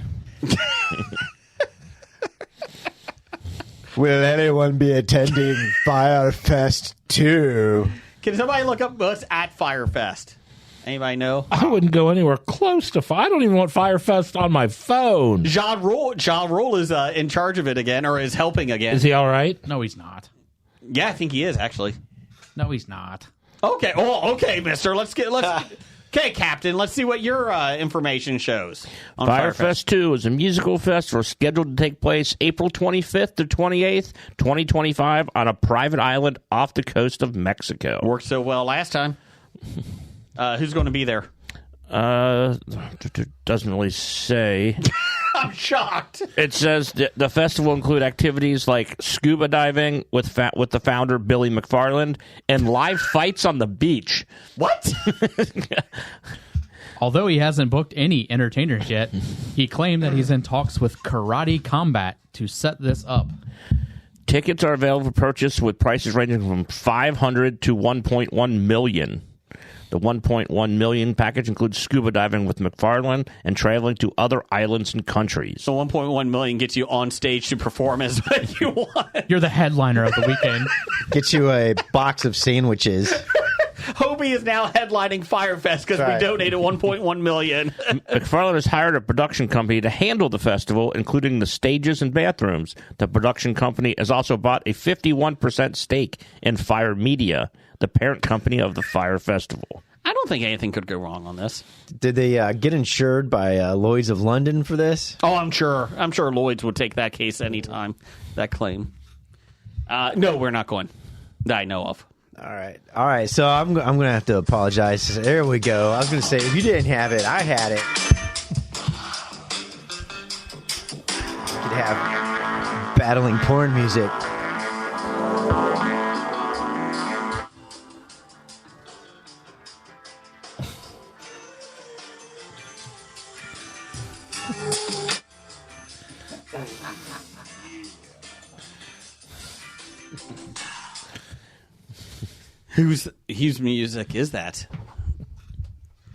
Will anyone be attending Firefest 2? Can somebody look up us at Firefest? Anybody know? I wouldn't go anywhere close to I don't even want Firefest on my phone. John Rule is in charge of it again, or is helping again. Is he all right? No, he's not. Yeah, I think he is, actually. No, he's not. Okay. Oh, okay, mister. Let's Okay, Captain, let's see what your information shows on Firefest 2 is a musical festival scheduled to take place April 25th to 28th, 2025 on a private island off the coast of Mexico. Worked so well last time. Who's going to be there? Doesn't really say. I'm shocked. It says the festival will include activities like scuba diving with the founder Billy McFarland and live fights on the beach. What? Although he hasn't booked any entertainers yet, he claimed that he's in talks with Karate Combat to set this up. Tickets are available for purchase with prices ranging from $500 to $1.1 million. The $1.1 million package includes scuba diving with McFarland and traveling to other islands and countries. So $1.1 million gets you on stage to perform as what you want. You're the headliner of the weekend. Get you a box of sandwiches. Hobie is now headlining Firefest because we donated $1.1 million. McFarland has hired a production company to handle the festival, including the stages and bathrooms. The production company has also bought a 51% stake in Fire Media, the parent company of the Fire Festival. I don't think anything could go wrong on this. Did they get insured by Lloyd's of London for this? Oh, I'm sure. I'm sure Lloyd's would take that case anytime, that claim. No, we're not going. That I know of. All right. So I'm going to have to apologize. There we go. I was going to say, if you didn't have it, I had it. You could have battling porn music. Whose music is that?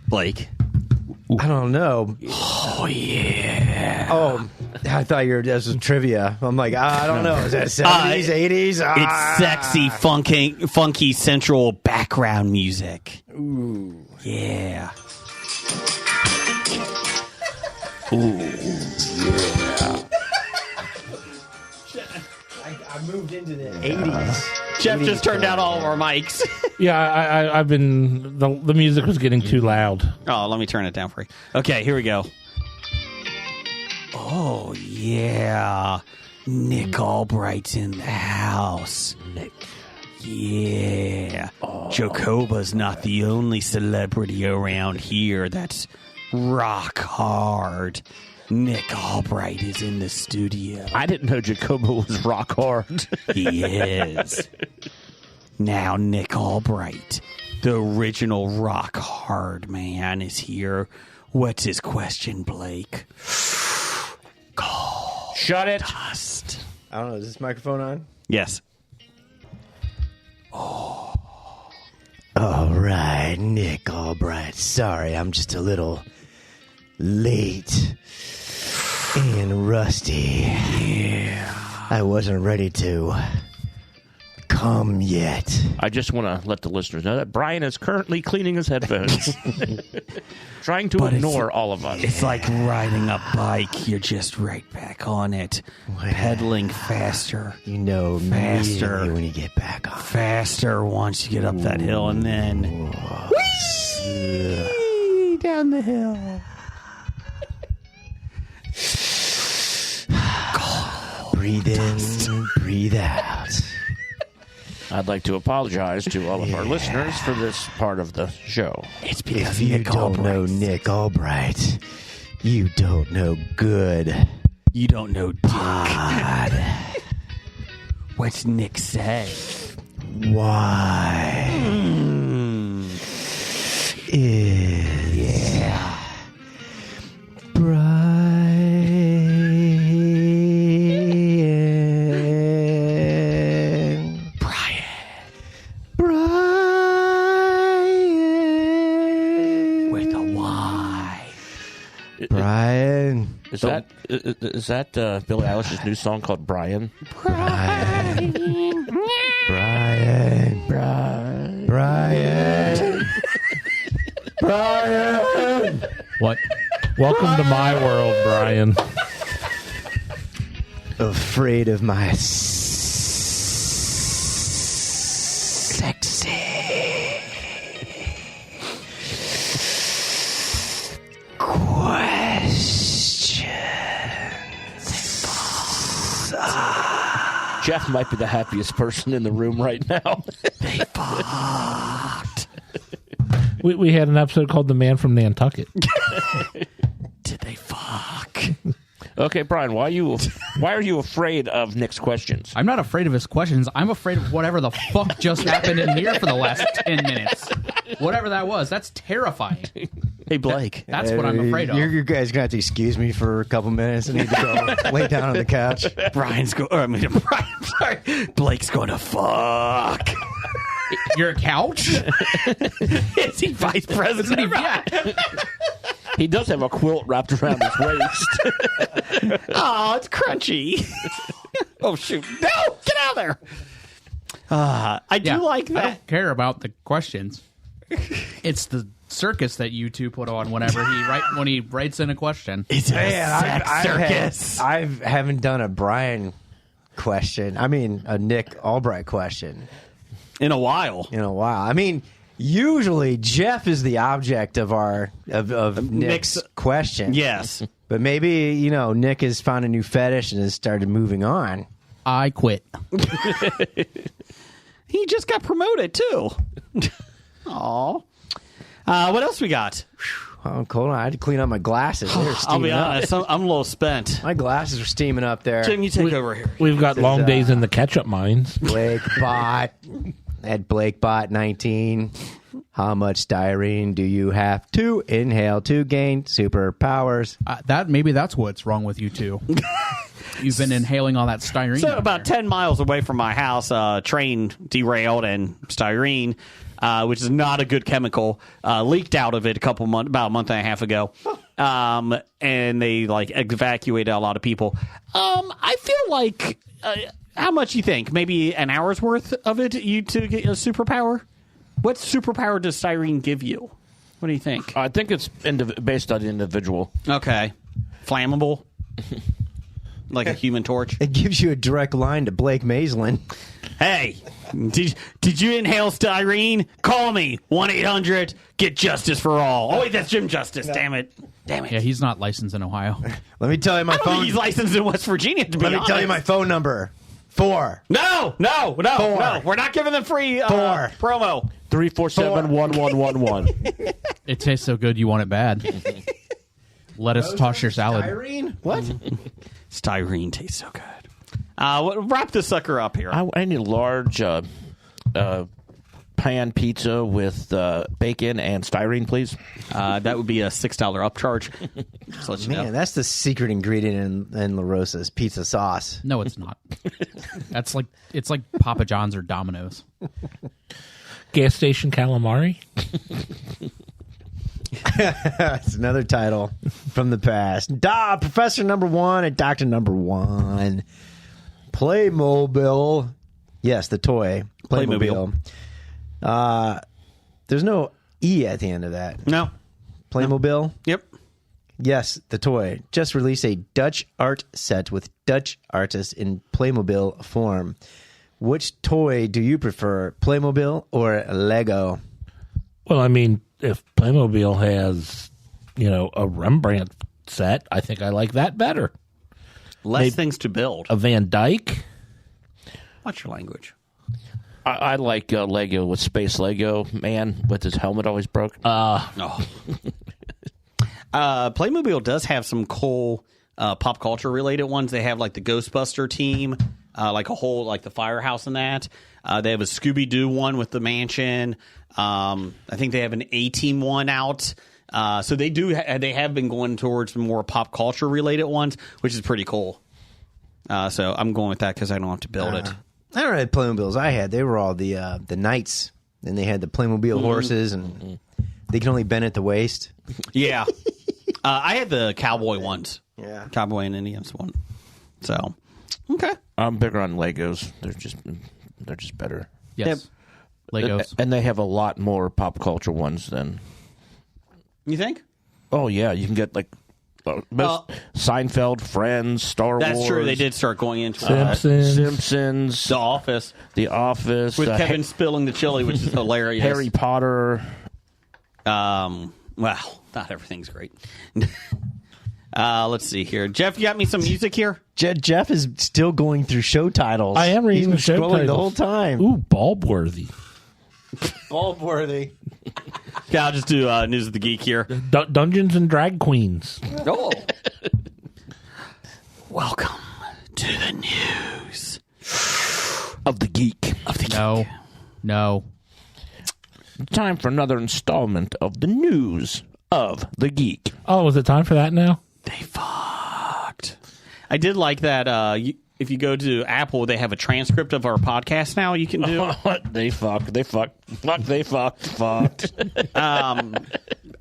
Blake. I don't know. Oh, yeah. Oh, I thought this was trivia. I'm like, I don't know. Is that 70s, 80s? It's sexy, funky central background music. Ooh. Yeah. Ooh. Yeah. I moved into the 80s. Jeff just turned down all of our mics. Yeah, I've been... The music was getting too loud. Oh, let me turn it down for you. Okay, here we go. Oh, yeah. Nick Albright's in the house. Nick. Yeah. Oh. Jacoba's not the only celebrity around here that's rock hard. Nick Albright is in the studio. I didn't know Jacoba was rock hard. He is. Now Nick Albright, the original rock hard man, is here. What's his question, Blake? Shut it. Dust. I don't know. Is this microphone on? Yes. Oh. All right, Nick Albright. Sorry, I'm just a little late and rusty. Yeah. I wasn't ready to come yet. I just want to let the listeners know that Brian is currently cleaning his headphones. Trying to ignore all of us. It's like riding a bike. You're just right back on it. Pedaling faster. You know, faster when you get back on. Faster once you get up that hill, and then whee, down the hill. Breathe in, breathe out. I'd like to apologize to all of our listeners for this part of the show. It's because if you Nick don't know Nick Albright, you don't know good. You don't know Dick. What's Nick say? Why is Brian with a Y? Brian. Is that Billie Eilish's new song called Brian? Brian. Brian. Brian. Brian. Brian. What? Welcome to my world, Brian. Afraid of my sexy. Jeff might be the happiest person in the room right now. They fucked. We had an episode called "The Man from Nantucket." Did they fuck? Okay, Brian, why are you afraid of Nick's questions? I'm not afraid of his questions. I'm afraid of whatever the fuck just happened in here for the last 10 minutes. Whatever that was, that's terrifying. Hey, Blake. That's what I'm afraid of. You guys gonna have to excuse me for a couple minutes. I need to go lay down on the couch. Blake's going to fuck. Your couch? Is he vice president? Yeah. He does have a quilt wrapped around his waist. Oh, it's crunchy. Oh, shoot. No, get out of there. I do like I that. don't care about the questions. It's the circus that you two put on when he writes in a question. It's a sex circus. I haven't done a Brian question. I mean, a Nick Albright question In a while. in a while. I mean, usually Jeff is the object of our of Nick's question. Yes. But maybe, Nick has found a new fetish and has started moving on. I quit. He just got promoted, too. Aw. What else we got? Oh, hold on. I had to clean up my glasses. They were I'll steaming be up. honest. I'm a little spent. My glasses were steaming up there. Jim, you take over here. We've got long is, days in the ketchup mines. Blake Bot. At Blake Bot 19. How much styrene do you have to inhale to gain superpowers? Maybe that's what's wrong with you two. You've been inhaling all that styrene. So out about there. 10 miles away from my house, train derailed and styrene, which is not a good chemical, leaked out of it about a month and a half ago. And they evacuated a lot of people. I feel like, how much you think? Maybe an hour's worth of it to get a superpower? What superpower does styrene give you? What do you think? I think it's based on the individual. Okay. Flammable? Like a Human Torch? It gives you a direct line to Blake Maislin. Hey, did you inhale styrene? Call me. 1-800-GET-JUSTICE for all. Oh, wait, that's Jim Justice. Damn it. Yeah, he's not licensed in Ohio. Let me tell you my I don't phone. think he's licensed in West Virginia, to be Let me honest. tell you my phone number. 4. No. We're not giving them free promo. 347-1111. It tastes so good you want it bad. Let us toss your salad. Styrene? What? Styrene tastes so good. Wrap this sucker up here. I need a large pan pizza with bacon and styrene, please. That would be a $6 upcharge. Just let you Man, know. that's the secret ingredient in La Rosa's pizza sauce. No, it's not. It's like Papa John's or Domino's. Gas station calamari. That's another title from the past. Professor Number 1 and Dr. Number 1. Playmobil. Yes, the toy. Playmobil. There's no E at the end of that. No. Playmobil? Yep. Yes, the toy. Just released a Dutch art set with Dutch artists in Playmobil form. Which toy do you prefer, Playmobil or Lego? Well, I mean, if Playmobil has, a Rembrandt set, I think I like that better. Less things to build. A Van Dyke. Watch your language. I like Lego with Space Lego Man with his helmet always broke. Playmobil does have some cool pop culture related ones. They have the Ghostbuster team, a whole the firehouse and that. They have a Scooby Doo one with the mansion. I think they have an A-Team one out. So they do. They have been going towards more pop culture related ones, which is pretty cool. So I'm going with that because I don't have to build it. I don't know the Playmobiles I had. They were all the knights, and they had the Playmobil horses, and they can only bend at the waist. Yeah. I had the cowboy ones. Yeah. Cowboy and Indians one. So, okay. I'm bigger on Legos. They're just better. Yes. Legos. And they have a lot more pop culture ones than. You think? Oh yeah, you can get Seinfeld, Friends, Star Wars. That's true. They did start going into Simpsons, The Office. The Office, With Kevin spilling the chili, which is hilarious. Harry Potter. Well, not everything's great. Let's see here. Jeff, you got me some music here? Jeff is still going through show titles. I am reading He's the show scrolling titles the whole time. Ooh, Bulbworthy. Bulbworthy. Yeah, I'll just do News of the Geek here. Dungeons and Drag Queens. Oh. Welcome to the news of the geek. No. Time for another installment of the news of the geek. Oh, is it time for that now? They fucked. I did like that. If you go to Apple, they have a transcript of our podcast now. You can do. They fucked.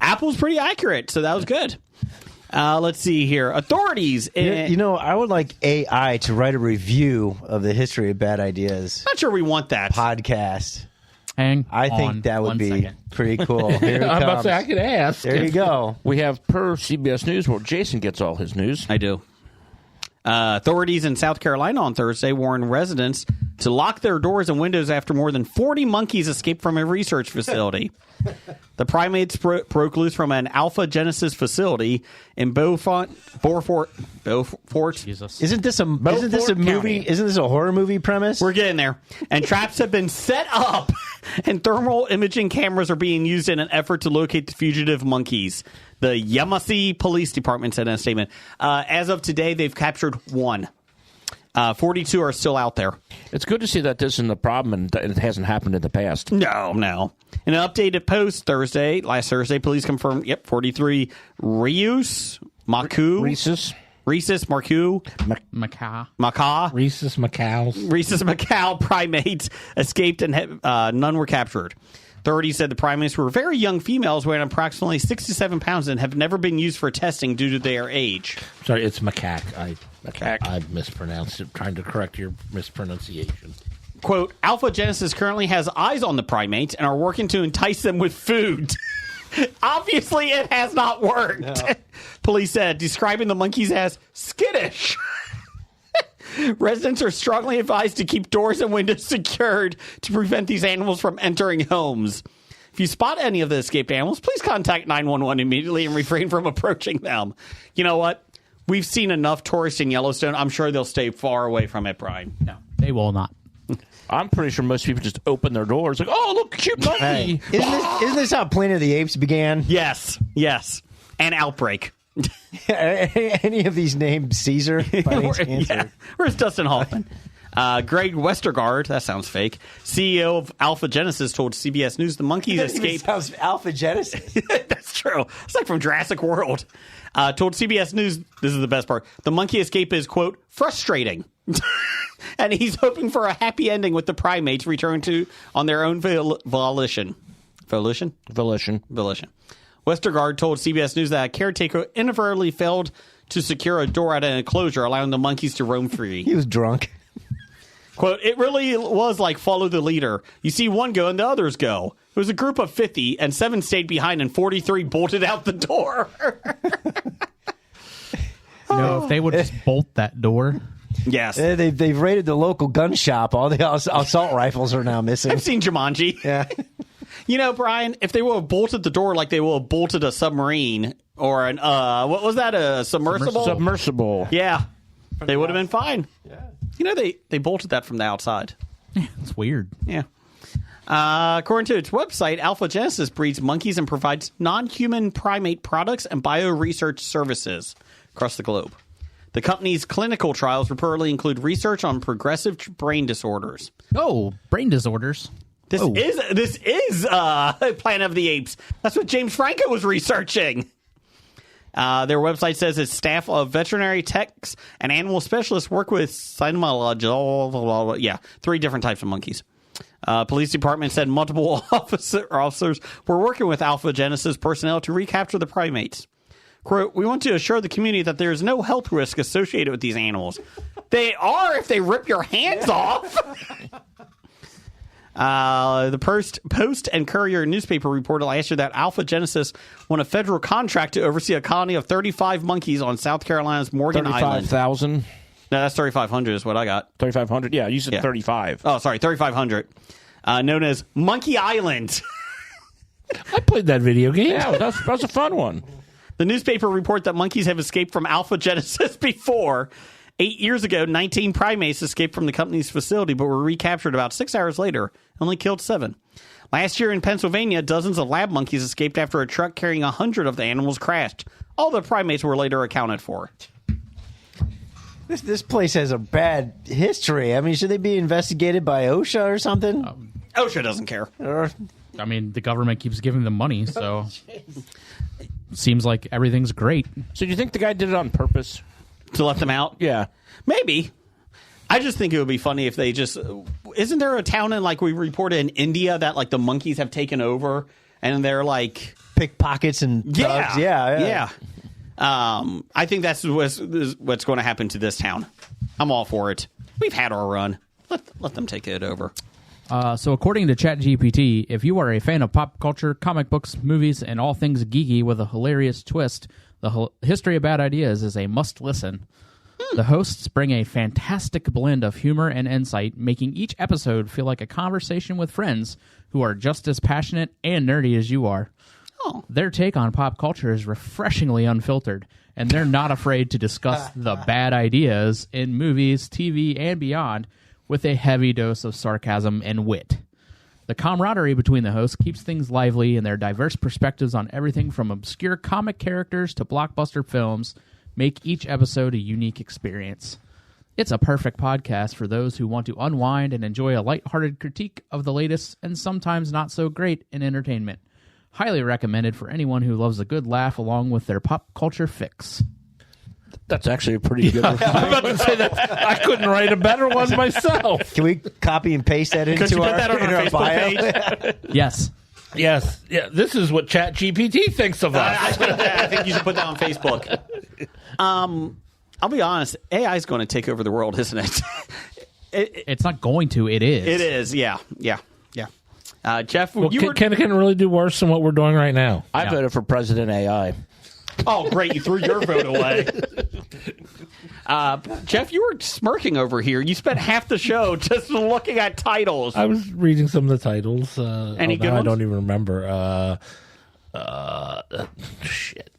Apple's pretty accurate, so that was good. Let's see here. Authorities. I would like AI to write a review of the History of Bad Ideas Not sure we want that. podcast. I think that would be pretty cool. Here it I'm about to comes. say, I could ask. There you go. We have per CBS News where Jason gets all his news. I do. Authorities in South Carolina on Thursday warned residents to lock their doors and windows after more than 40 monkeys escaped from a research facility. The primates broke loose from an Alpha Genesis facility in Beaufort. Jesus. Isn't this a movie? County. Isn't this a horror movie premise? We're getting there. And traps have been set up, and thermal imaging cameras are being used in an effort to locate the fugitive monkeys. The Yamasee Police Department said in a statement. As of today, they've captured one. 42 are still out there. It's good to see that this isn't a problem and it hasn't happened in the past. No. In an updated post last Thursday, police confirmed, 43 Rhesus Macaw primates escaped and none were captured. Authorities said the primates were very young females weighing approximately 6 to 7 pounds and have never been used for testing due to their age. Sorry, it's macaque. I mispronounced it, trying to correct your mispronunciation. Quote, Alpha Genesis currently has eyes on the primates and are working to entice them with food. Obviously, it has not worked. No. Police said, describing the monkeys as skittish. Residents are strongly advised to keep doors and windows secured to prevent these animals from entering homes. If you spot any of the escaped animals, please contact 911 immediately and refrain from approaching them. You know what? We've seen enough tourists in Yellowstone. I'm sure they'll stay far away from it, Brian. No, they will not. I'm pretty sure most people just open their doors like, oh, look, cute monkey. Hey, isn't this how Planet of the Apes began? Yes. And Outbreak. Any of these named Caesar? Where's Dustin Hoffman? Greg Westergaard, that sounds fake, CEO of Alpha Genesis, told CBS News the monkeys escaped. Sounds Alpha Genesis. That's true. It's like from Jurassic World. Told CBS News, this is the best part, the monkey escape is, quote, frustrating. And he's hoping for a happy ending with the primates return to on their own volition. Volition. Westergaard told CBS News that a caretaker inadvertently failed to secure a door at an enclosure, allowing the monkeys to roam free. He was drunk. Quote, it really was like follow the leader. You see one go and the others go. It was a group of 50, and 7 stayed behind, and 43 bolted out the door. If they would just bolt that door. Yes. They've raided the local gun shop. All the assault rifles are now missing. I've seen Jumanji. Yeah. You know, Brian, if they would have bolted the door like they would have bolted a submarine or an, what was that, a submersible? Submersible. Yeah. They would have been fine. Yeah. You know, they bolted that from the outside. Yeah, it's weird. Yeah. According to its website, Alpha Genesis breeds monkeys and provides non-human primate products and bioresearch services across the globe. The company's clinical trials reportedly include research on progressive brain disorders. Oh, brain disorders. This is Planet of the Apes. That's what James Franco was researching. Their website says its staff of veterinary techs and animal specialists work with cynomological, 3 different types of monkeys. Police department said multiple officers were working with Alpha Genesis personnel to recapture the primates. Quote, we want to assure the community that there is no health risk associated with these animals. They are if they rip your hands off. The Post and Courier newspaper reported last year that Alpha Genesis won a federal contract to oversee a colony of 35 monkeys on South Carolina's Morgan Island. 35,000? No, that's 3,500 is what I got. 3,500? Yeah, you said 35. Oh, sorry, 3,500. Known as Monkey Island. I played that video game. Yeah, that was a fun one. The newspaper report that monkeys have escaped from Alpha Genesis before. 8 years ago, 19 primates escaped from the company's facility, but were recaptured about 6 hours later, only killed 7. Last year in Pennsylvania, dozens of lab monkeys escaped after a truck carrying 100 of the animals crashed. All the primates were later accounted for. This place has a bad history. I mean, should they be investigated by OSHA or something? OSHA doesn't care. I mean, the government keeps giving them money, so seems like everything's great. So do you think the guy did it on purpose? To let them out? Yeah. Maybe. I just think it would be funny if they just... Isn't there a town in, like, we reported in India that, like, the monkeys have taken over and they're, like... Pickpockets and thugs? Yeah. I think that's what's going to happen to this town. I'm all for it. We've had our run. Let them take it over. So according to ChatGPT, if you are a fan of pop culture, comic books, movies, and all things geeky with a hilarious twist, the History of Bad Ideas is a must-listen. The hosts bring a fantastic blend of humor and insight, making each episode feel like a conversation with friends who are just as passionate and nerdy as you are. Oh. Their take on pop culture is refreshingly unfiltered, and they're not afraid to discuss the bad ideas in movies, TV, and beyond with a heavy dose of sarcasm and wit. The camaraderie between the hosts keeps things lively, and their diverse perspectives on everything from obscure comic characters to blockbuster films make each episode a unique experience. It's a perfect podcast for those who want to unwind and enjoy a lighthearted critique of the latest and sometimes not so great in entertainment. Highly recommended for anyone who loves a good laugh along with their pop culture fix. That's actually a pretty good review. I'm about to say that I couldn't write a better one myself. Can we copy and paste that into Could you our, put that on our into our Facebook bio? page? Yes. Yes. Yeah, this is what ChatGPT thinks of us. I think you should put that on Facebook. I'll be honest. AI is going to take over the world, isn't it? It's not going to. It is. It is. Yeah. Jeff, Well, you were... can it really do worse than what we're doing right now? I voted for President AI. Oh, great. You threw your vote away. Jeff, you were smirking over here. You spent half the show just looking at titles. I was reading some of the titles. Any good I ones? don't even remember. Shit.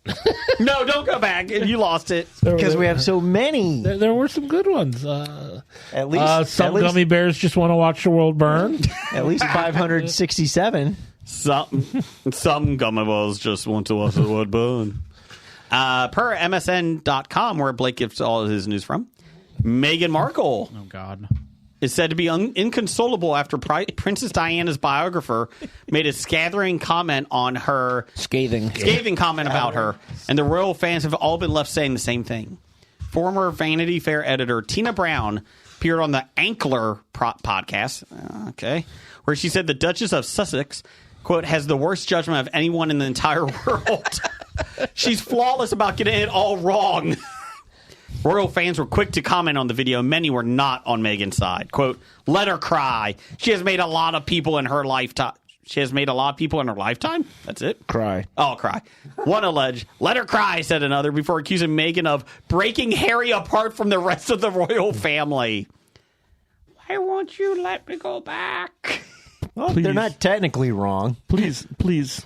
No, don't go back. You lost it. Because we have so many. There were some good ones. At least Some gummy bears just want to watch the world burn. At least 567. Some gummy bears just want to watch the wood burn. Per MSN.com, where Blake gets all of his news from, Meghan Markle Oh, God. is said to be inconsolable after Princess Diana's biographer made a scathing comment on her. Scathing Comment about her. And the royal fans have all been left saying the same thing. Former Vanity Fair editor Tina Brown appeared on the Ankler podcast, where she said the Duchess of Sussex, quote, has the worst judgment of anyone in the entire world. She's flawless about getting it all wrong. Royal fans were quick to comment on the video. Many were not on Meghan's side. Quote, let her cry. She has made a lot of people in her lifetime. That's it? Cry. Oh, cry. One alleged, let her cry, said another, before accusing Meghan of breaking Harry apart from the rest of the royal family. Why won't you let me go back? Well, they're not technically wrong. Please.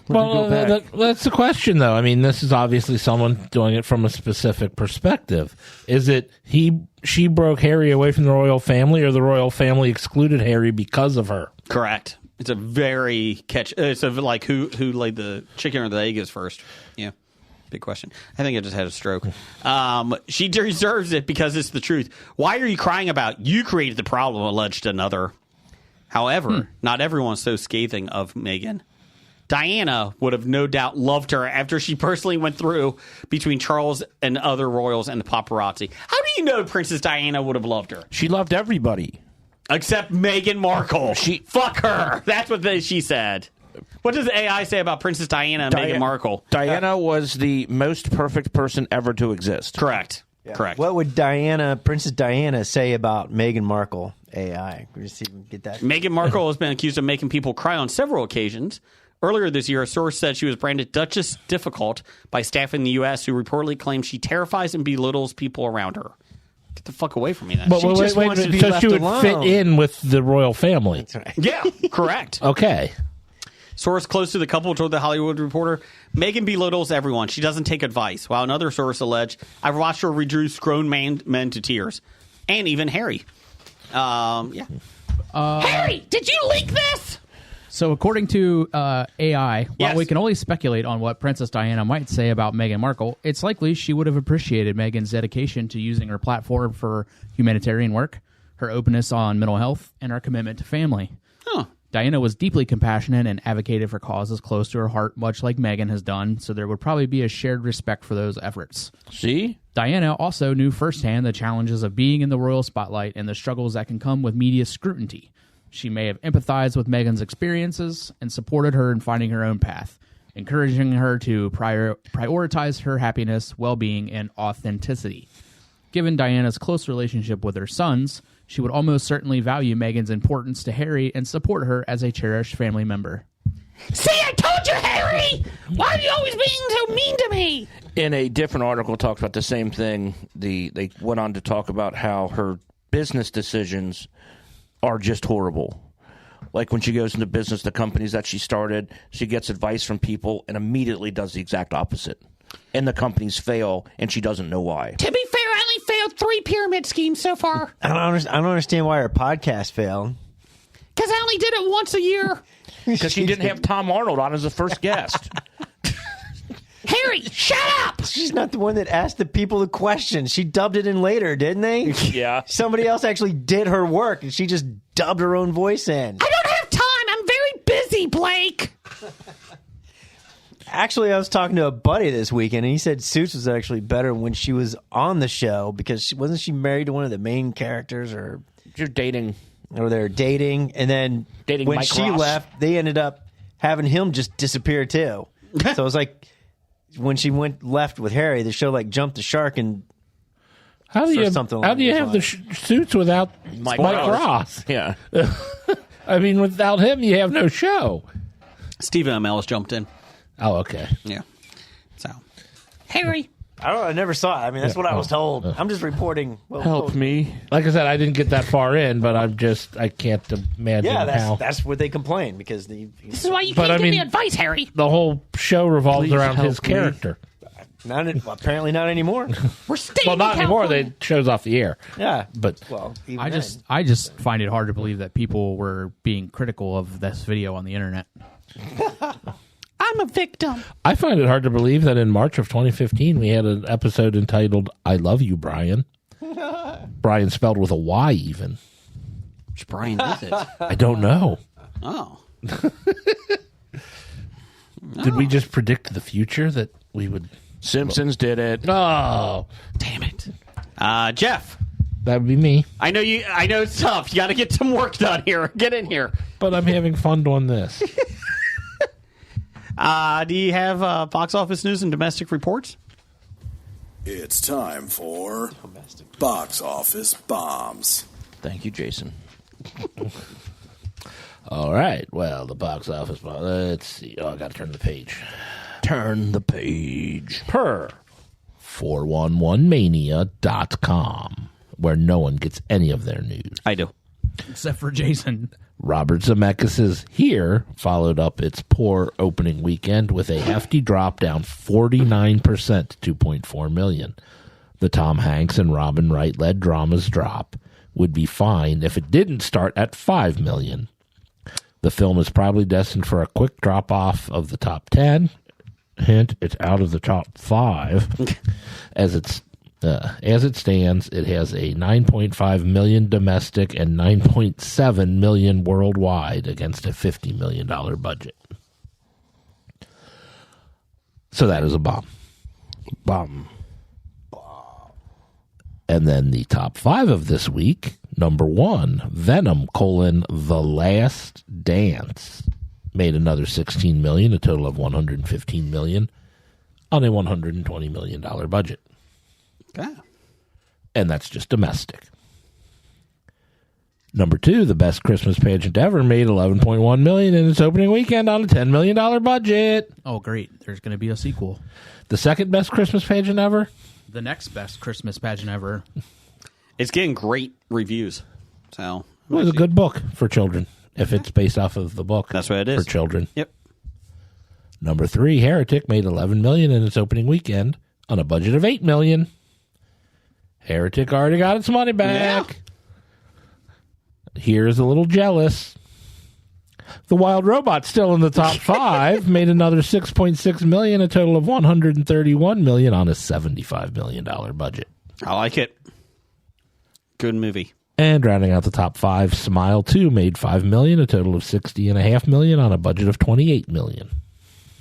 Well, that's the question, though. I mean, this is obviously someone doing it from a specific perspective. Is it she broke Harry away from the royal family, or the royal family excluded Harry because of her? Correct. It's a very it's like who laid the chicken or the egg is first. Yeah. Big question. I think I just had a stroke. She deserves it because it's the truth. Why are you crying about? You created the problem, alleged another. However, not everyone's so scathing of Meghan. Diana would have no doubt loved her after she personally went through between Charles and other royals and the paparazzi. How do you know Princess Diana would have loved her? She loved everybody. Except Meghan Markle. Fuck her. That's what she said. What does AI say about Princess Diana and Meghan Markle? Diana was the most perfect person ever to exist. Correct. Yeah. Correct. What would Princess Diana, say about Meghan Markle? AI. We just even get that. Meghan Markle has been accused of making people cry on several occasions. Earlier this year, a source said she was branded Duchess Difficult by staff in the U.S. who reportedly claimed she terrifies and belittles people around her. Get the fuck away from me, then. But wait, so she would fit in with the royal family. That's right. Yeah, correct. Okay. Source close to the couple told The Hollywood Reporter, Meghan belittles everyone. She doesn't take advice. While another source alleged, I've watched her reduce grown men to tears. And even Harry. Harry, did you leak this? So according to AI, while Yes. we can only speculate on what Princess Diana might say about Meghan Markle, it's likely she would have appreciated Meghan's dedication to using her platform for humanitarian work, her openness on mental health, and her commitment to family. Huh. Diana was deeply compassionate and advocated for causes close to her heart, much like Meghan has done, so there would probably be a shared respect for those efforts. See? Diana also knew firsthand the challenges of being in the royal spotlight and the struggles that can come with media scrutiny. She may have empathized with Meghan's experiences and supported her in finding her own path, encouraging her to prioritize her happiness, well-being, and authenticity. Given Diana's close relationship with her sons, she would almost certainly value Meghan's importance to Harry and support her as a cherished family member. See, I told you, Harry! Why are you always being so mean to me? In a different article, talked about the same thing. They went on to talk about how her business decisions are just horrible. Like when she goes into business, the companies that she started, she gets advice from people and immediately does the exact opposite. And the companies fail, and she doesn't know why. To be fair, I only failed 3 pyramid schemes so far. I don't understand why her podcast failed. Because I only did it once a year. Because she didn't have Tom Arnold on as the first guest. Harry, shut up! She's not the one that asked the people the questions. She dubbed it in later, didn't they? Yeah. Somebody else actually did her work, and she just dubbed her own voice in. I don't have time. I'm very busy, Blake. Actually, I was talking to a buddy this weekend, and he said Suits was actually better when she was on the show because wasn't she married to one of the main characters, or You're dating. they were dating, and then Dating when Mike she Ross. left, they ended up having him just disappear too. So it was like when she left with Harry, the show like jumped the shark and How do Or you something how along do you those have the suits without Mike Ross? Yeah. I mean, without him, you have no show. Stephen Amell has jumped in. Oh, okay. Yeah. So, Harry. I don't know. I never saw it. I mean, that's what I was told. I'm just reporting. Help me. Like I said, I didn't get that far in, but I can't imagine Yeah, how. that's what they complain because This is why you But can't I give mean- me advice, Harry. The whole show revolves Please around his help me. character. apparently not anymore. We're staying Well, not in anymore. California. They show's off the air. Yeah, But well, even I then. just find it hard to believe that people were being critical of this video on the internet. I'm a victim. I find it hard to believe that in March of 2015 we had an episode entitled "I Love You, Brian." Brian spelled with a Y, even. Which Brian is it? I don't know. Oh. Did we just predict the future that we would? Simpsons did it. Oh, Damn it. Jeff. that would be me. I know it's tough. You got to get some work done here. Get in here. But I'm having fun doing this. Do you have box office news and domestic reports? It's time for Box Office Bombs. Thank you, Jason. All right. Well, the box office. Let's see. Oh, I got to turn the page. Turn the page. Per 411mania.com, where no one gets any of their news. I do. Except for Jason. Robert Zemeckis' Here followed up its poor opening weekend with a hefty drop, down 49% to $2.4 million. The Tom Hanks and Robin Wright-led drama's drop would be fine if it didn't start at $5 million. The film is probably destined for a quick drop-off of the top 10. Hint, it's out of the top 5. As it stands, it has a $9.5 million domestic and $9.7 million worldwide against a $50 million budget. So that is a bomb. Bomb. And then the top 5 of this week. Number 1, Venom: The Last Dance. Made another $16 million, a total of $115 million on a $120 million budget. Okay. And that's just domestic. Number 2, The Best Christmas Pageant Ever, made $11.1 million in its opening weekend on a $10 million budget. Oh, great. There's going to be a sequel. The second best Christmas pageant ever? The next best Christmas pageant ever. It's getting great reviews. So It was a good book for children, if it's based off of the book. That's what it is. For children. Yep. Number 3, Heretic made $11 million in its opening weekend on a budget of $8 million. Heretic already got its money back. Yeah. Here's a little jealous. The Wild Robot, still in the top 5, made another $6.6 million, a total of $131 million on a $75 million budget. I like it. Good movie. And rounding out the top 5, Smile 2 made $5 million, a total of $60.5 million on a budget of $28 million.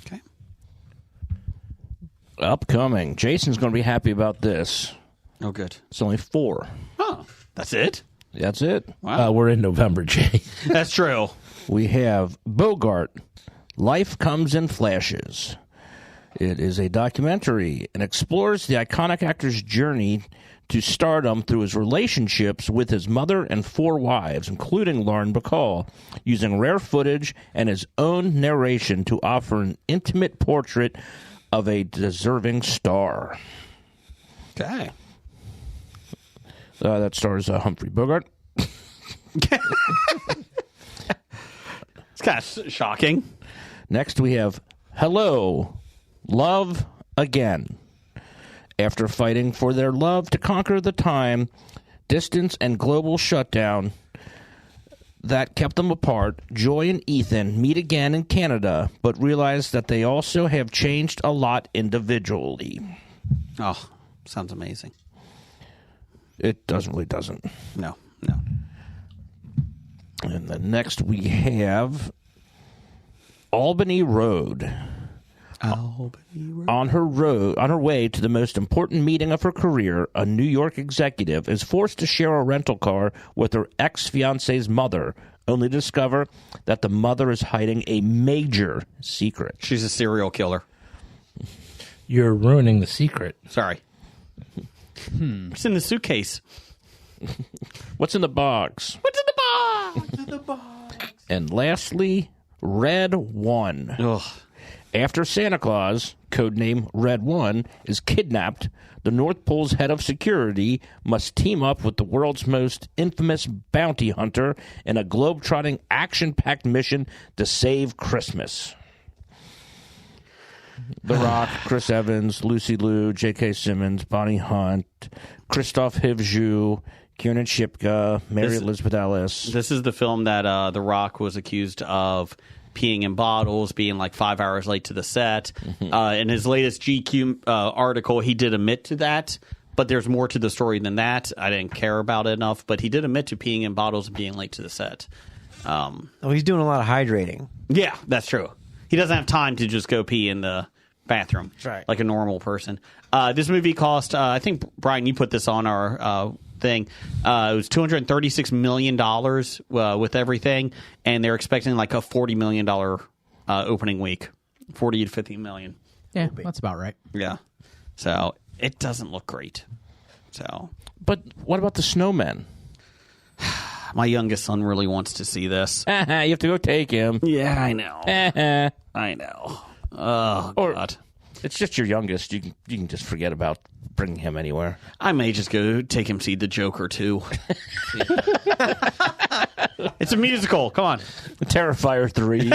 Okay. Upcoming. Jason's going to be happy about this. Oh, good. It's only 4. Oh, that's it? That's it. Wow. We're in November, Jay. That's true. We have Bogart, Life Comes in Flashes. It is a documentary and explores the iconic actor's journey to stardom through his relationships with his mother and 4 wives, including Lauren Bacall, using rare footage and his own narration to offer an intimate portrait of a deserving star. Okay. That stars Humphrey Bogart. It's kind of shocking. Next, we have Hello, Love Again. After fighting for their love to conquer the time, distance, and global shutdown that kept them apart, Joy and Ethan meet again in Canada, but realize that they also have changed a lot individually. Oh, sounds amazing. It doesn't. No. And then next we have Albany Road. On her way to the most important meeting of her career, a New York executive is forced to share a rental car with her ex-fiance's mother, only to discover that the mother is hiding a major secret. She's a serial killer. You're ruining the secret. Sorry. It's in the suitcase. What's in the box? What's in the box? What's in the box? And lastly, Red One. Ugh. After Santa Claus, codename Red One, is kidnapped, the North Pole's head of security must team up with the world's most infamous bounty hunter in a globe-trotting, action-packed mission to save Christmas. The Rock, Chris Evans, Lucy Liu, J.K. Simmons, Bonnie Hunt, Christoph Hivju, Kiernan Shipka, Mary Elizabeth Ellis. This is the film that The Rock was accused of peeing in bottles, being like 5 hours late to the set. In his latest GQ article, he did admit to that, but there's more to the story than that. I didn't care about it enough, but he did admit to peeing in bottles and being late to the set. He's doing a lot of hydrating. Yeah, that's true. He doesn't have time to just go pee in the bathroom like a normal person. This movie cost, I think, Brian, you put this on our thing. It was $236 million with everything, and they're expecting like a $40 million opening week. 40 to 50 million. Yeah, that's about right. Yeah. So it doesn't look great. So, but what about the snowmen? My youngest son really wants to see this. You have to go take him. Yeah, I know. I know. Oh, God. It's just your youngest. You can just forget about bringing him anywhere. I may just go take him see The Joker, too. It's a musical. Come on. Terrifier 3.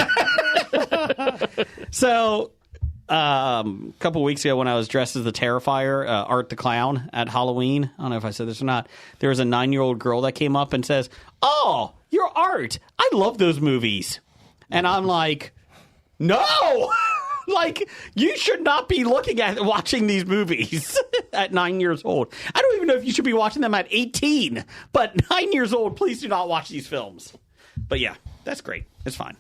So, a couple weeks ago when I was dressed as the Terrifier, Art the Clown at Halloween, I don't know if I said this or not, there was a 9-year-old girl that came up and says, "Oh, you're Art. I love those movies." And I'm like, no! Like, you should not be watching these movies at 9 years old. I don't even know if you should be watching them at 18. But 9 years old, please do not watch these films. But yeah, that's great. It's fine.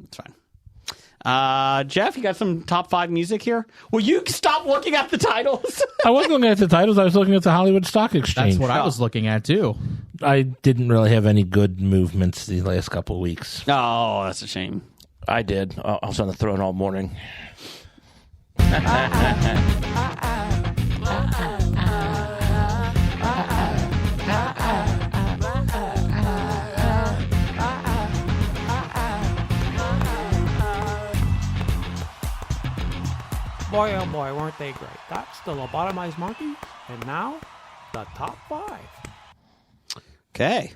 It's fine. Jeff, you got some top 5 music here? Will you stop looking at the titles? I wasn't looking at the titles. I was looking at the Hollywood Stock Exchange. That's what I was looking at, too. I didn't really have any good movements the last couple of weeks. Oh, that's a shame. I did. I was on the throne all morning. Boy, oh boy, weren't they great. That's the Lobotomized Monkey, and now, the top 5. Okay.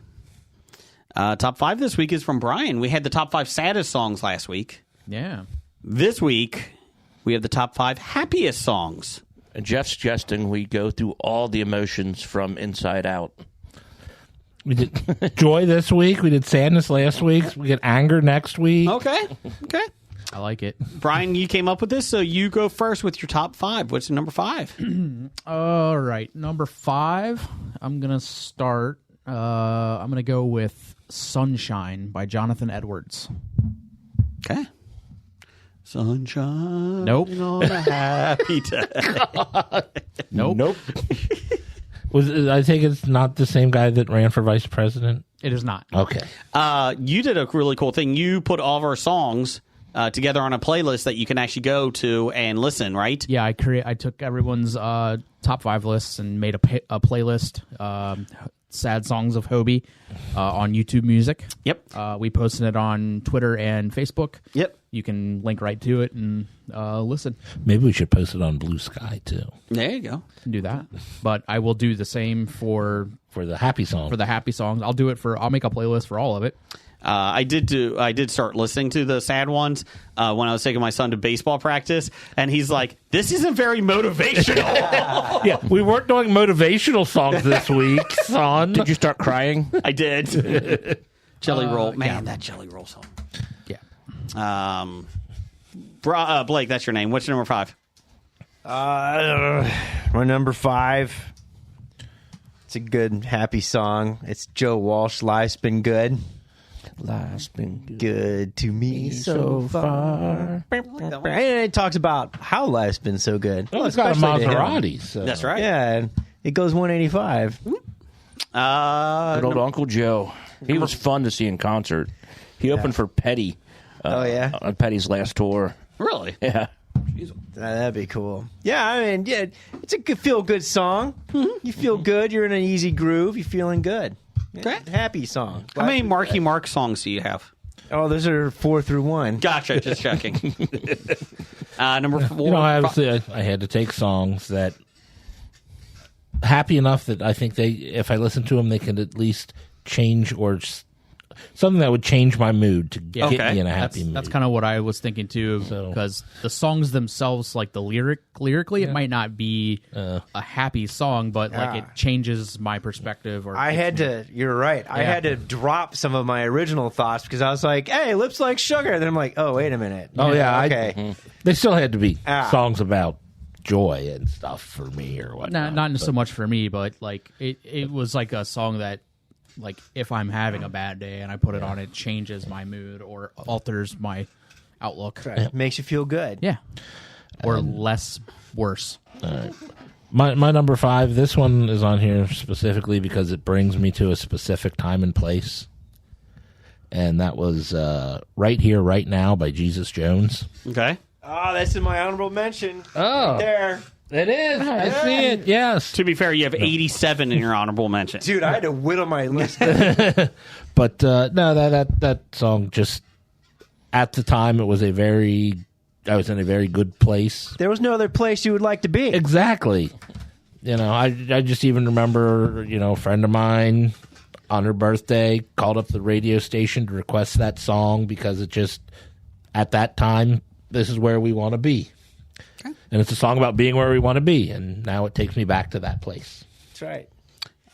Top 5 this week is from Brian. We had the top 5 saddest songs last week. Yeah. This week, we have the top 5 happiest songs. And Jeff's suggesting we go through all the emotions from Inside Out. We did joy this week. We did sadness last week. We get anger next week. Okay. I like it. Brian, you came up with this, so you go first with your top 5. What's your number 5? All right, number 5. I'm gonna start. I'm gonna go with "Sunshine" by Jonathan Edwards. Okay. Sunshine. Nope. On a happy day. Nope. I think it's not the same guy that ran for vice president. It is not. Okay. You did a really cool thing. You put all of our songs together on a playlist that you can actually go to and listen, right? Yeah, I took everyone's top 5 lists and made a playlist. Sad Songs of Hobie on YouTube Music. Yep. We posted it on Twitter and Facebook. Yep. You can link right to it and listen. Maybe we should post it on Blue Sky too. There you go. Can do that. But I will do the same for the happy song. For the happy songs. I'll make a playlist for all of it. I did start listening to the sad ones when I was taking my son to baseball practice, and he's like, "This isn't very motivational." Yeah, we weren't doing motivational songs this week, son. Did you start crying? I did. Jelly roll, man, that jelly roll song. Yeah. Blake, that's your name. What's your number 5? My number 5. It's a good, happy song. It's Joe Walsh. Life's been good. Life's been Good to me so far. And it talks about how life's been so good. Well, it's got a especially to him. Maserati. So. That's right. Yeah, and it goes 185. Good old Uncle Joe. He was fun to see in concert. He opened for Petty. Oh, yeah? On Petty's last tour. Really? Yeah. That'd be cool. Yeah, I mean, yeah, it's a good, feel-good song. You feel good. You're in an easy groove. You're feeling good. Okay. Happy song. How many Marky Mark songs do you have? Oh, those are 4 through 1. Gotcha. Just checking. Number 4. You know, obviously, I had to take songs that happy enough that I think if I listen to them, they can at least change or something that would change my mood to get me in a happy mood. That's kind of what I was thinking too, because the songs themselves, like the lyrically, it might not be a happy song, but like it changes my perspective. Or you're right. I had to drop some of my original thoughts because I was like, hey, lips like sugar. Then I'm like, oh, wait a minute. Oh, yeah. Okay. They still had to be songs about joy and stuff for me or whatnot. Not so much for me, but like it was like a song that, like, if I'm having a bad day and I put it on, it changes my mood or alters my outlook. Right. Makes you feel good. Yeah. Or less worse. All right. My number 5, this one is on here specifically because it brings me to a specific time and place. And that was Right Here, Right Now by Jesus Jones. Okay. Oh, that's in my honorable mention. Oh. Right there. It is. I see it. Yes. To be fair, you have 87 in your honorable mention. Dude, I had to whittle my list. But no, that song just at the time I was in a very good place. There was no other place you would like to be. Exactly. You know, I just even remember, a friend of mine on her birthday called up the radio station to request that song because it just at that time this is where we want to be. Okay. And it's a song about being where we want to be, and now it takes me back to that place. That's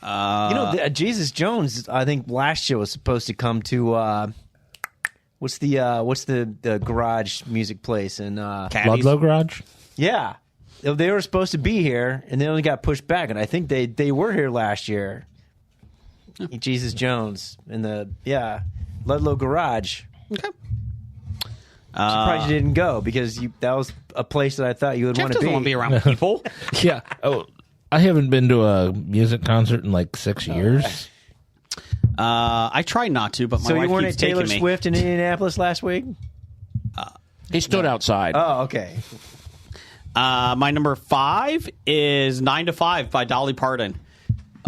right. Jesus Jones, I think last year was supposed to come to what's the garage music place in Ludlow Garage? Yeah. They were supposed to be here, and they only got pushed back, and I think they were here last year. Jesus Jones in the Ludlow Garage. Okay. Surprised you didn't go because that was a place that I thought you would want to be. Jeff doesn't want to be around people. Yeah. Oh, I haven't been to a music concert in like 6 years. I tried not to, but my so wife you weren't keeps at Taylor taking me. Swift in Indianapolis last week? He stood outside. Oh, okay. My number 5 is 9 to 5 by Dolly Parton.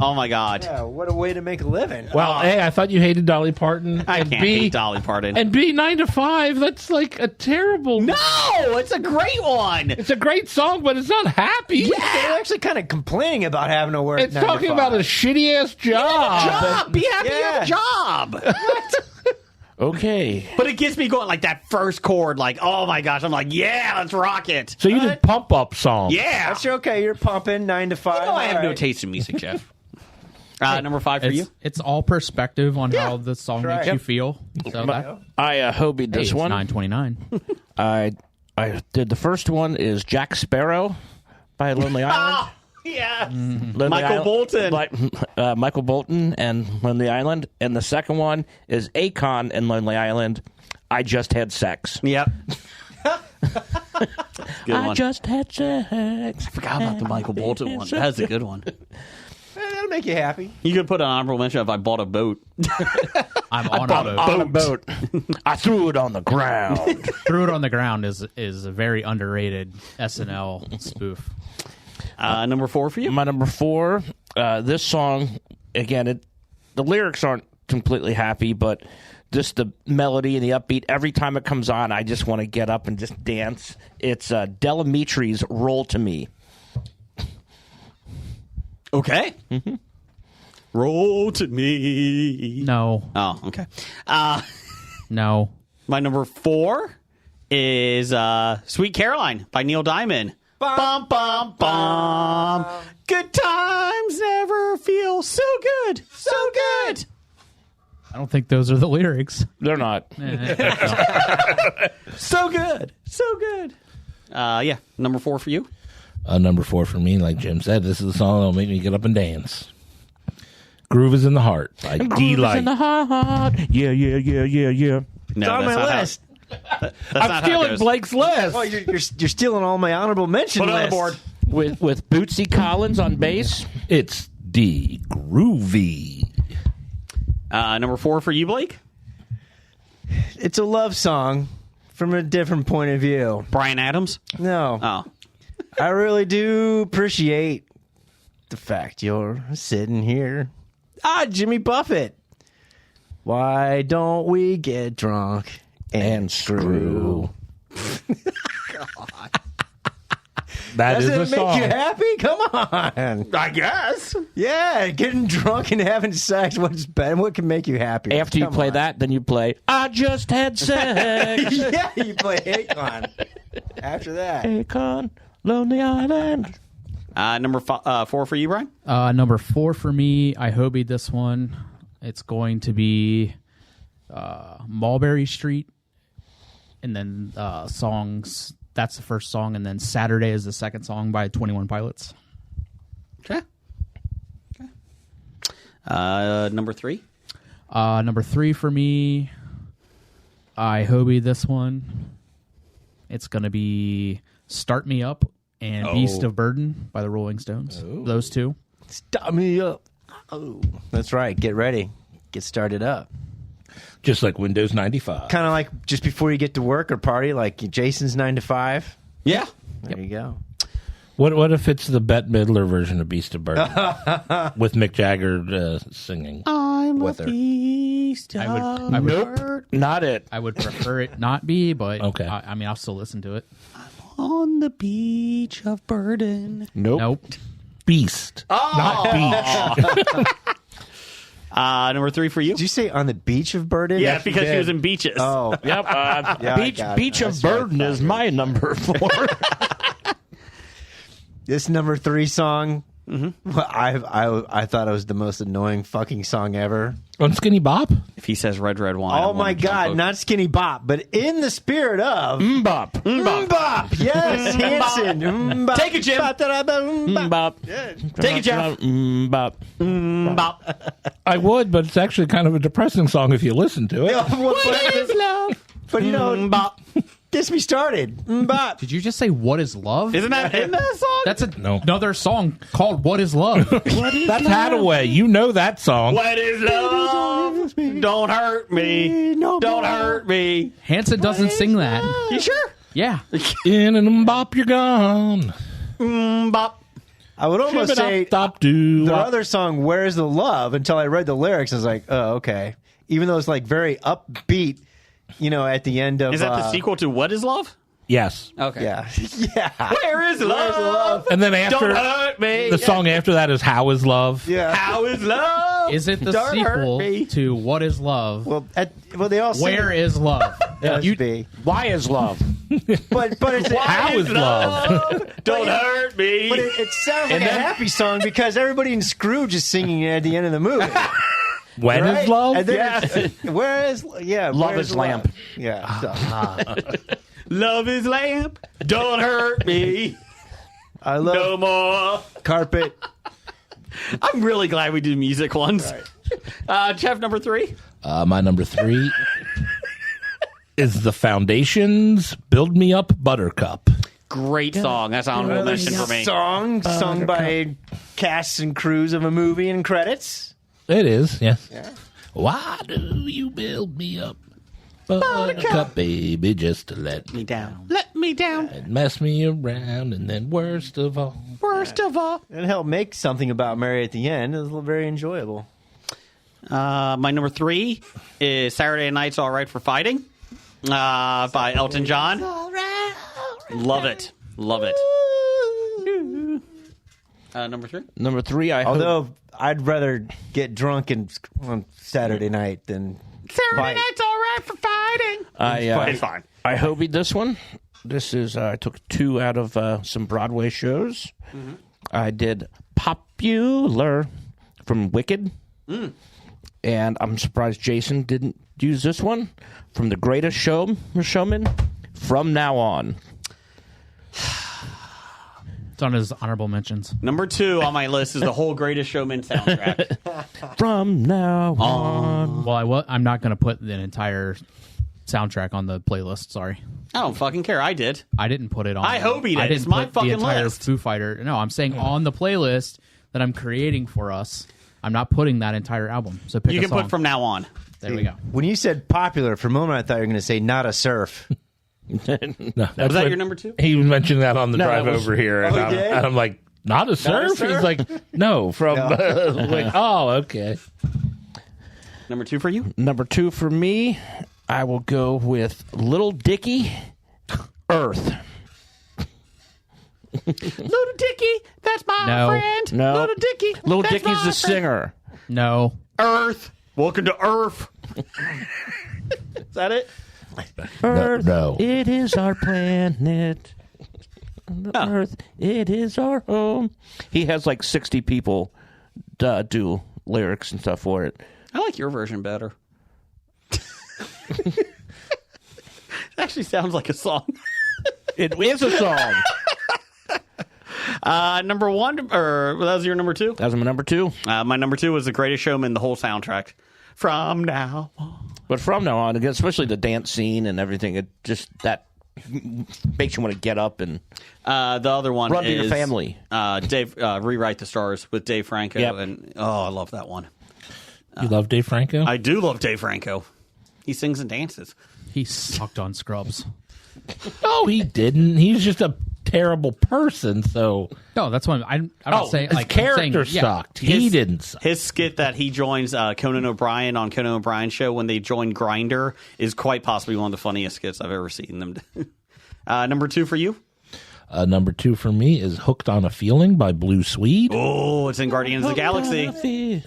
Oh, my God. Yeah, what a way to make a living. Well, A, I thought you hated Dolly Parton. I and can't B, hate Dolly Parton. And B, 9 to 5, that's like a terrible... No! It's a great one! It's a great song, but it's not happy. Yeah, they're actually kind of complaining about having to work. It's talking about a shitty-ass job. Job! Be happy you have a job! Okay. But it gets me going like that first chord, like, oh my gosh. I'm like, yeah, let's rock it. So you did pump up song. Yeah. That's okay. You're pumping 9 to 5. I have no All taste in music, Jeff. Number 5 for you? It's all perspective on how the song makes right. you feel. So that, I Hobie'd this it's one. 9:29. I did the first one is Jack Sparrow by Lonely Island. Yeah. Lonely Michael Bolton. Michael Bolton and Lonely Island. And the second one is Akon and Lonely Island. I Just Had Sex. Yep. Good one. I just had sex. I forgot about the Michael Bolton one. That's a good one. That'll make you happy. You could put an honorable mention if I bought a boat. I'm on a boat. On a boat. I threw it on the ground. Threw It on the Ground is a very underrated SNL spoof. Number 4 for you? My number 4, this song, again, the lyrics aren't completely happy, but just the melody and the upbeat, every time it comes on, I just want to get up and just dance. It's Delamitri's Roll to Me. Okay. Mm-hmm. Roll to me. No. Oh, okay. No. My number 4 is Sweet Caroline by Neil Diamond. Bum, bum, bum. Good times never feel so good. So good. I don't think those are the lyrics. They're not. So good. So good. Yeah. Number 4 for you? Number 4 for me, like Jim said, this is the song that'll make me get up and dance. Groove is in the Heart by D-Light. In the heart. Yeah. No, It's on my list. I'm stealing Blake's list. Oh, you're stealing all my honorable mention Put it on the list. board. With Bootsy Collins on bass. It's D Groovy. Number 4 for you, Blake? It's a love song from a different point of view. Bryan Adams? No. Oh. I really do appreciate the fact you're sitting here. Jimmy Buffett. Why don't we get drunk and screw? That is Doesn't the it make song. you happy? Come on. I guess. Yeah, getting drunk and having sex. What can make you happy? After you Come play on. that, then you play I Just Had Sex. Yeah, you play Akon. After that. Akon, Lonely Island. Number 4 for you, Brian? Number 4 for me, I Hobie'd this one. It's going to be Mulberry Street, and then songs. That's the first song, and then Saturday is the second song by 21 Pilots. Okay. Number 3? Number 3 for me, I Hobie'd this one. It's going to be Start Me Up and Beast of Burden by the Rolling Stones. Those two. Stop me up. Oh, that's right. Get ready. Get started up. Just like Windows 95. Kind of like just before you get to work or party, like Jason's 9 to 5. Yeah. There you go. What if it's the Bette Midler version of Beast of Burden with Mick Jagger singing? I'm with a her. beast of burden. Not it. I would prefer it not be, but Okay. I mean, I'll still listen to it. On the beach of burden. Nope. Beast, not beach. Number 3 for you? Did you say on the beach of Burden? Yeah, because she was in beaches. Oh, Yep. Yeah, I got it. Beach of That's what I Burden thought is you were my number 4. this number 3 song. Well, I thought it was the most annoying fucking song ever. On Skinny Bop? If he says red, red wine. Oh I'm my gonna jump God, over. not Skinny Bop, but in the spirit of Mbop. Mbop. Yes, Hanson. Mbop. Take it, Jim. Mbop. Take it, Jeff. Mbop. Bop. I would, but it's actually kind of a depressing song if you listen to it. What is love? But you know, Bop. gets me started. Mbop. Did you just say What Is Love? Isn't that in that song? That's No. another song called What Is Love. That's Hadaway. You know that song. What is love? Don't hurt me. Don't hurt me. Hanson doesn't sing that. You sure? Yeah. In and bop, you're gone. Bop. I would almost say Shibba-dop-dop-doo. their other song, Where's the Love? Until I read the lyrics, I was like, oh, okay. Even though it's like very upbeat, you know, at the end of... Is that the sequel to What is Love? Yes. Okay. Yeah. Yeah. Where is love? And then after Don't hurt me. the song after that is How Is Love? Yeah. How is love? Is it the Don't hurt sequel me. to What Is Love? Well, they all say Where is love? must You- be. Why is love? But it's How is love? Don't hurt me. But it sounds like a happy song because everybody in Scrooge is singing it at the end of the movie. When is Right? love? And then where is Love where's is lamp. Yeah. So, Love is lamp. Don't hurt me I love no more. carpet. I'm really glad we do music ones. Jeff, number 3. My number 3 is The Foundations' Build Me Up Buttercup. Great song. That's honorable mention for me. Song sung by casts and crews of a movie and credits. It is, yes. Yeah. Why do you build me up? Buttercup, baby, just to let me Down. Let me down. and mess me around, and then worst of all. Worst of all. And help make something about Mary at the end. It was very enjoyable. My number 3 is Saturday Night's All Right for Fighting by Elton John. Love it. Love it. Number 3? Number 3, I hope. Although I'd rather get drunk on Saturday night than fight. Night's All Right for Fighting. It's fine. I hobied this one. This is I took 2 out of some Broadway shows. Mm-hmm. I did Popular from Wicked, and I'm surprised Jason didn't use this one from The Greatest Showman. From Now On. It's on his honorable mentions. Number 2 on my list is the whole Greatest Showman soundtrack. From Now On. Well, I'm not going to put the entire soundtrack on the playlist. Sorry, I don't fucking care. I did. I didn't put it on. I hobied it. I didn't It's my put fucking the entire list. Foo Fighter. No, I'm saying on the playlist that I'm creating for us. I'm not putting that entire album. So pick You a can song. put From Now On. There we go. When you said popular, for a moment I thought you were going to say not a surf. No, Was that your number 2? He mentioned that on the drive that was- over here, and, Oh, he did? and I'm like, not a surf? He's like, no, from like, oh, okay. Number 2 for you? Number 2 for me, I will go with Little Dicky, Earth. Little Dicky, that's my No. friend. No. Little Dicky. Little that's Dicky's my the friend. singer. No. Earth. Welcome to Earth. Is that it? Earth, no. it is our planet. Earth, it is our home. He has like 60 people do lyrics and stuff for it. I like your version better. It actually sounds like a song. It is a song. Number 1, or that was your number 2? That was my number 2. My number 2 was The Greatest Showman, the whole soundtrack. From Now On. But from now on, again, especially the dance scene and everything, it just that makes you want to get up and The other one Run to is Your Family. Dave Rewrite the Stars with Dave Franco. Yep. And I love that one. You love Dave Franco? I do love Dave Franco. He sings and dances. He sucked on Scrubs. No, he didn't. He's just a terrible person, so... No, that's what I'm not saying. his Like, character I'm saying, sucked. He didn't suck. His skit that he joins Conan O'Brien on Conan O'Brien's show when they join Grindr is quite possibly one of the funniest skits I've ever seen them do. Number 2 for you? Number 2 for me is Hooked on a Feeling by Blue Swede. Oh, it's in Guardians of the Galaxy.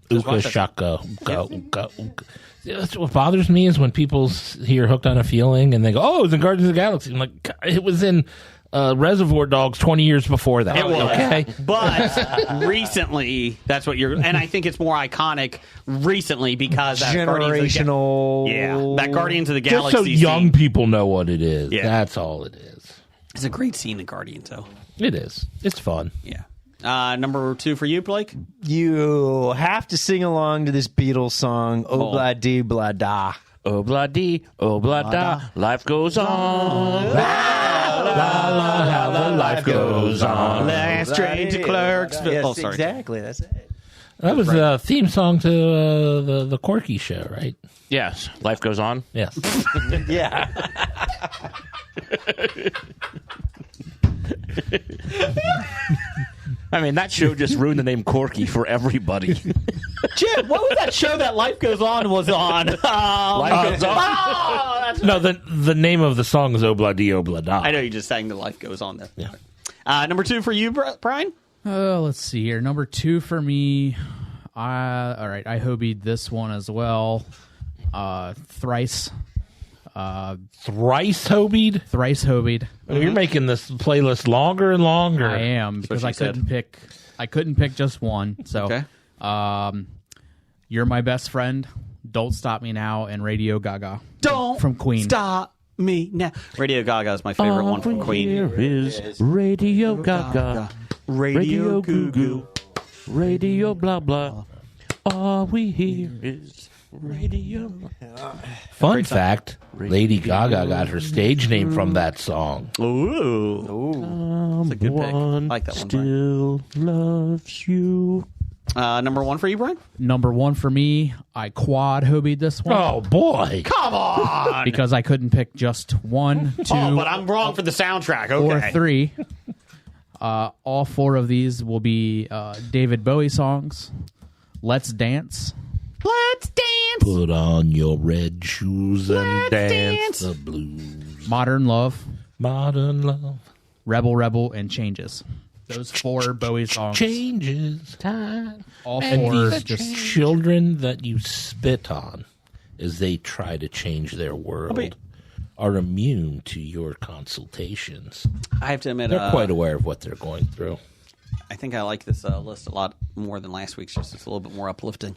Uka watch that. shaka, uka, uka, uka. That's what bothers me is when people hear Hooked on a Feeling and they go, oh, it was in Guardians of the Galaxy. I'm like, God, it was in Reservoir Dogs 20 years before that. It was. Okay? But recently, that's what you're... And I think it's more iconic recently because that Generational. that Guardians of the Just Galaxy so young scene. people know what it is. Yeah. That's all it is. It's a great scene in Guardians, though. It is. It's fun. Yeah. Number 2 for you, Blake? You have to sing along to this Beatles song, Oh Blah Dee Blah Da. Oh blah dee, oh blah da, life goes on. How the life goes on. Last train to Clerksville. Yes, Oh, sorry. exactly. That's it. That was a theme song to the Corky show, right? Yes, life goes on. Yes. Yeah. I mean, that show just ruined the name Corky for everybody. Jim, what was that show that Life Goes On was on? Life goes on. Oh, that's No, the name of the song is Obla Di Obla Da. I know you just sang the Life Goes On there. Yeah. Number 2 for you, Brian? Let's see here. Number 2 for me. All right, I hobied this one as well. Thrice. Thrice hobied? Thrice hobied. Oh, you're making this playlist longer and longer. I am, because I couldn't pick just one. So, You're My Best Friend, Don't Stop Me Now, and Radio Gaga. Don't from Queen. Stop me now. Radio Gaga is my favorite one from Queen. Here is Radio Gaga, Radio Goo Goo, Radio blah blah. All we hear is radio. Fun fact, Lady Gaga got her stage name from that song. Ooh. That's a good pick. I like that one, Brian. Still loves you. Number one for you, Brian? Number one for me, I quad hobied this one. Oh, boy. Come on! Because I couldn't pick just 1, 2, but I'm wrong for the soundtrack. Okay. or 3. All 4 of these will be David Bowie songs. Let's Dance. Let's dance! Put on your red shoes and Let's dance dance. the blues. Modern Love. Modern love. Rebel Rebel, and Changes. Those 4 Bowie songs. Changes time. All And 4 these just children that you spit on as they try to change their world are immune to your consultations. I have to admit, They're quite aware of what they're going through. I think I like this list a lot more than last week's. Just it's a little bit more uplifting.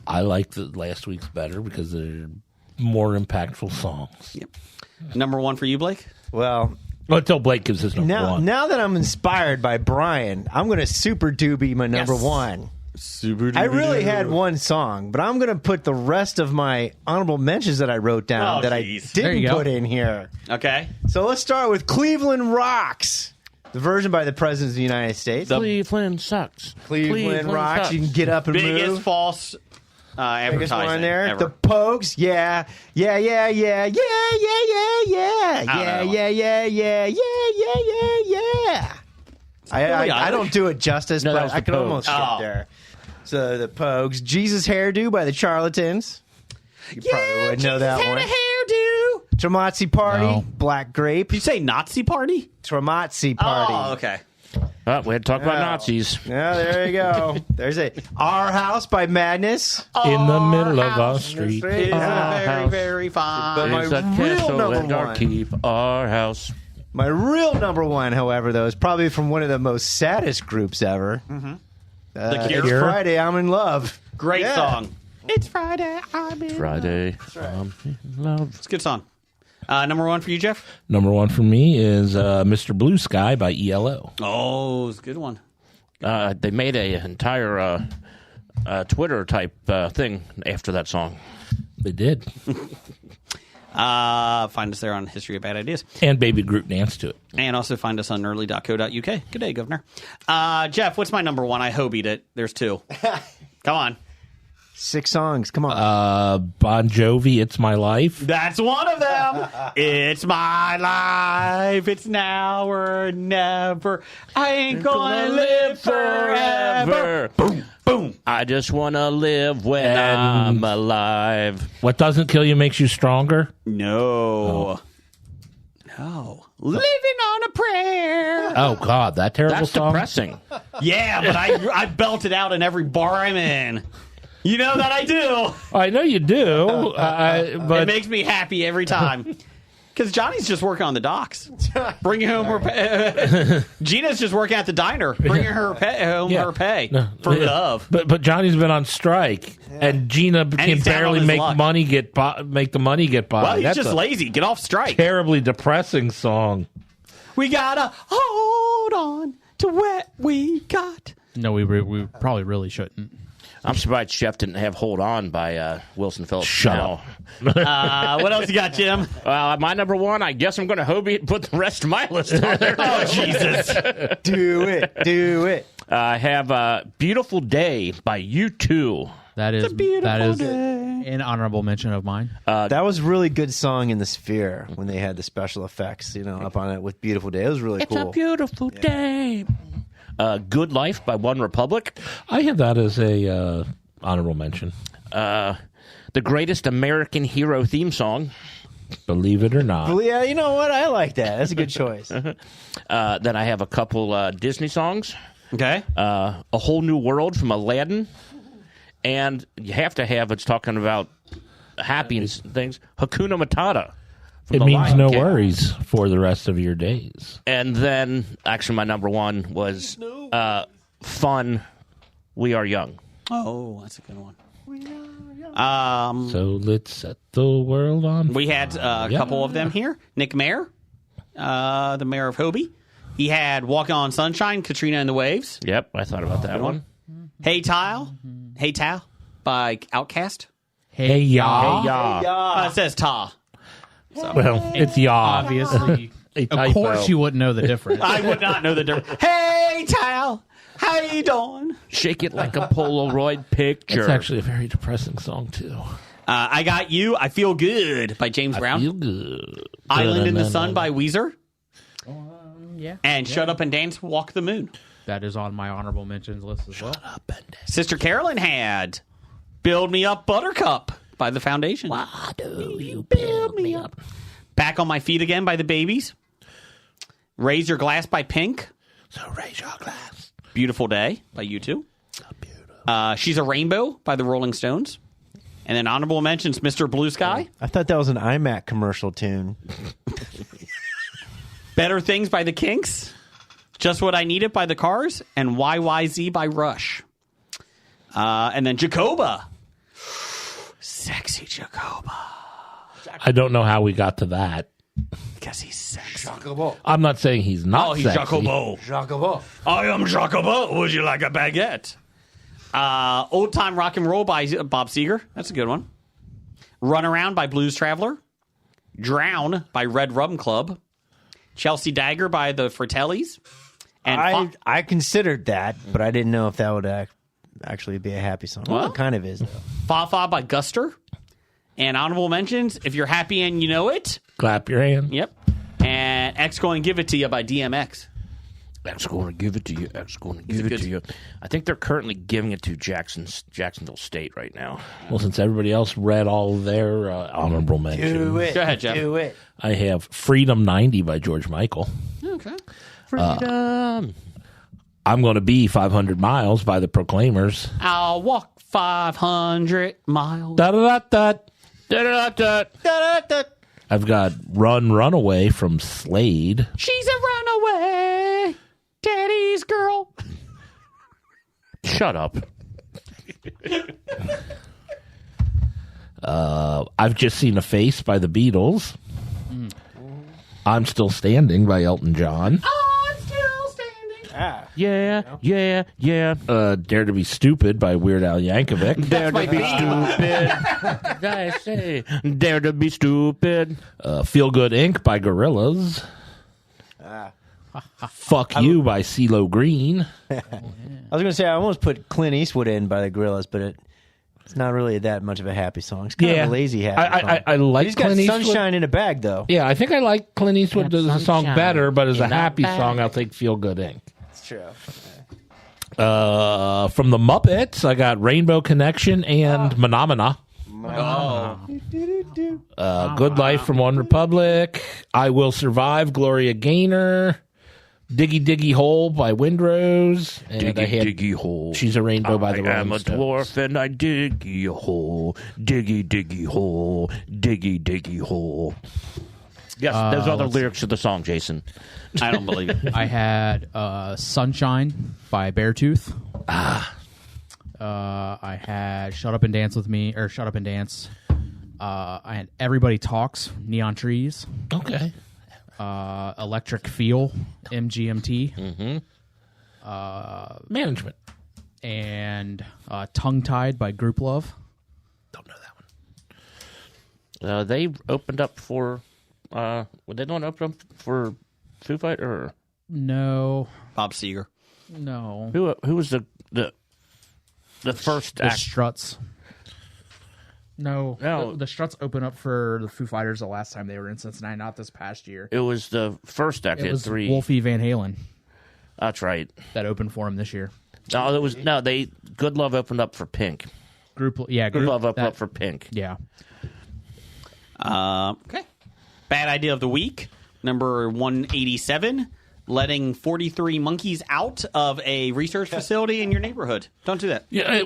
I like the last week's better because they're more impactful songs. Yep. Number one for you, Blake? Well, until Blake gives his number one. Now that I'm inspired by Brian, I'm going to super doobie my number one. Super I really had one song, but I'm going to put the rest of my honorable mentions that I wrote down that I didn't put in here. Okay. So let's start with Cleveland Rocks, the version by the President of the United States. Cleveland sucks. Cleveland Rocks. You can get up and Biggest move. false advertising Biggest one there. ever. The Pogues. Yeah. Yeah, yeah, yeah, yeah, yeah, yeah, yeah. Yeah, yeah, yeah, yeah, yeah, yeah, yeah, yeah. I don't do it justice, No, that but was I the can Pogues. almost get there. So the Pogues. Jesus Hairdo by the Charlatans. You probably would know that one. Hairdo. Tremazzi Party. No. Black Grape. Did you say Nazi party? Tremazzi Party. Oh, okay. We had to talk about Nazis. Yeah, there you go. There's it. Our House by Madness. In the middle of our street. It's very, house. very fine. But my There's a real castle number and our one. keep, our house. My real number one, however, though, is probably from one of the most saddest groups ever. The It's Cure. Friday, I'm in love. Great Yeah. song. It's Friday. I'm in. Friday. I'm in love. It's a good song. Number one for you, Jeff? Number one for me is Mr. Blue Sky by ELO. Oh, it's a good one. They made an entire Twitter type thing after that song. They did. Find us there on History of Bad Ideas. And Baby Groot danced to it. And also find us on nerdly.co.uk. Good day, Governor. Jeff, what's my number one? I hobied it. There's 2. Come on. 6 songs. Come on. Bon Jovi, It's My Life. That's one of them. It's my life. It's now or never. I ain't gonna live forever. Boom, boom. I just want to live when I'm alive. What doesn't kill you makes you stronger. No. No. Living on a prayer. Oh, God, that terrible That's song. depressing. Yeah, but I belt it out in every bar I'm in. You know that I do. I know you do, It but makes me happy every time. Because Johnny's just working on the docks, bringing home her pay. Gina's just working at the diner, bringing her home her pay for love. But Johnny's been on strike, and Gina can he's down on barely his make luck. make the money get by. Well, he's That's just a lazy. Get off strike. terribly depressing song. We gotta hold on to what we got. No, we probably really shouldn't. I'm surprised Chef didn't have Hold On by Wilson Phillips. Shut up. What else you got, Jim? My number one, I guess I'm going to Hobie and put the rest of my list on there. Oh, Jesus. Do it. Do it. I have Beautiful Day by U2. That is an honorable mention of mine. That was really good song in the Sphere when they had the special effects, up on it with Beautiful Day. It was really cool. It's a beautiful day. Good Life by One Republic. I have that as a honorable mention. The Greatest American Hero theme song. Believe it or not. Well, yeah, you know what? I like that. That's a good choice. Then I have a couple Disney songs. Okay. A Whole New World from Aladdin. And you have to have, it's talking about happiness things, Hakuna Matata. It means no worries for the rest of your days. And then, actually, my number one was Fun, We Are Young. Oh, that's a good one. So let's set the world on fire. We had a couple of them here. Nick Mayer, the mayor of Hobie. He had Walking on Sunshine, Katrina and the Waves. Yep, I thought about that one. Hey Tal by Outkast. Hey, ya. Hey, ya. It says Ta. Well, it's ya. Obviously, A of typo. course, you wouldn't know the difference. I would not know the difference. Hey Tal, how you doing? Shake It Like a Polaroid Picture. It's actually a very depressing song, too. I Got You, I Feel Good by James Brown. Feel good. Island in the Sun by Weezer. Yeah. And Shut Up and Dance, Walk the Moon. That is on my honorable mentions list as well. Sister Carolyn had Build Me Up Buttercup by The Foundation. Why do you build me up? Back on My Feet Again by The Babies. Raise Your Glass by Pink. So raise your glass. Beautiful Day by U2. So beautiful. She's a Rainbow by the Rolling Stones. And then honorable mentions, Mr. Blue Sky. I thought that was an iMac commercial tune. Better Things by The Kinks. Just What I Needed by The Cars. And YYZ by Rush. And then Jacoba. Sexy Jacoba. I don't know how we got to that. Because he's sexy. I'm not saying he's not Oh, he's sexy. Jacobo. I am Jacobo. Would you like a baguette? Old Time Rock and Roll by Bob Seger. That's a good one. Run Around by Blues Traveler. Drown by Red Rum Club. Chelsea Dagger by the Fratellis. And I considered that, but I didn't know if that would actually be a happy song. Well, it kind of is, though. Fa Fa by Guster. And honorable mentions, If You're Happy and You Know It. Clap your hand. Yep. And X Going to Give It to You by DMX. X going to give it to you. X going to give it to you. I think they're currently giving it to Jacksonville State right now. Well, since everybody else read all their honorable mentions, Do it. Go ahead, Jeff. Do it. I have Freedom 90 by George Michael. Okay. Freedom. I'm Going to Be 500 Miles by the Proclaimers. I'll walk 500 miles. Da-da-da-da. Da-da-da-da. I've got Run, Runaway from Slade. She's a runaway, daddy's girl. Shut up. I've Just Seen a Face by the Beatles. I'm Still Standing by Elton John. I'm still standing. Yeah, yeah, yeah. Dare to Be Stupid by Weird Al Yankovic. Dare to be stupid. I say, dare to be stupid. Feel Good Inc. by Gorillaz. Fuck You by CeeLo Green. I was going to say, I almost put Clint Eastwood in by the Gorillaz, but it's not really that much of a happy song. It's kind of a lazy happy song. I like He's got Clint Eastwood. Sunshine in a Bag, though. Yeah, I think I like Clint Eastwood as a song sunshine better, but as a in a happy bag. song, I'll take Feel Good Inc. It's true. From the Muppets, I got Rainbow Connection and Phenomena. Good Life from One Republic. I Will Survive, Gloria Gaynor. Diggy Diggy Hole by Windrose. And I had diggy hole. She's a Rainbow by the I am Rolling a Stones. dwarf and I diggy a hole. Diggy diggy hole. Diggy diggy hole. Yes, those are the lyrics of the song, Jason. I don't believe it. I had Sunshine by Beartooth. I had Shut Up and Dance with Me, or Shut Up and Dance. I had Everybody Talks, Neon Trees. Okay. Electric Feel, MGMT. Management. And Tongue Tied by Group Love. Don't know that one. They opened up for. They don't open up for Foo Fighters? No. Bob Seger. No. Who was the first The act? Struts. No. No. The Struts opened up for the Foo Fighters the last time they were in Cincinnati, not this past year. It was the first act. It It was three. Wolfie Van Halen That's right. that opened for him this year. No, it was no. They Good Love opened up for Pink. Good Love opened up for Pink. Yeah. Okay. Bad idea of the week, number 187. Letting 43 monkeys out of a research facility in your neighborhood. Don't do that. Yeah,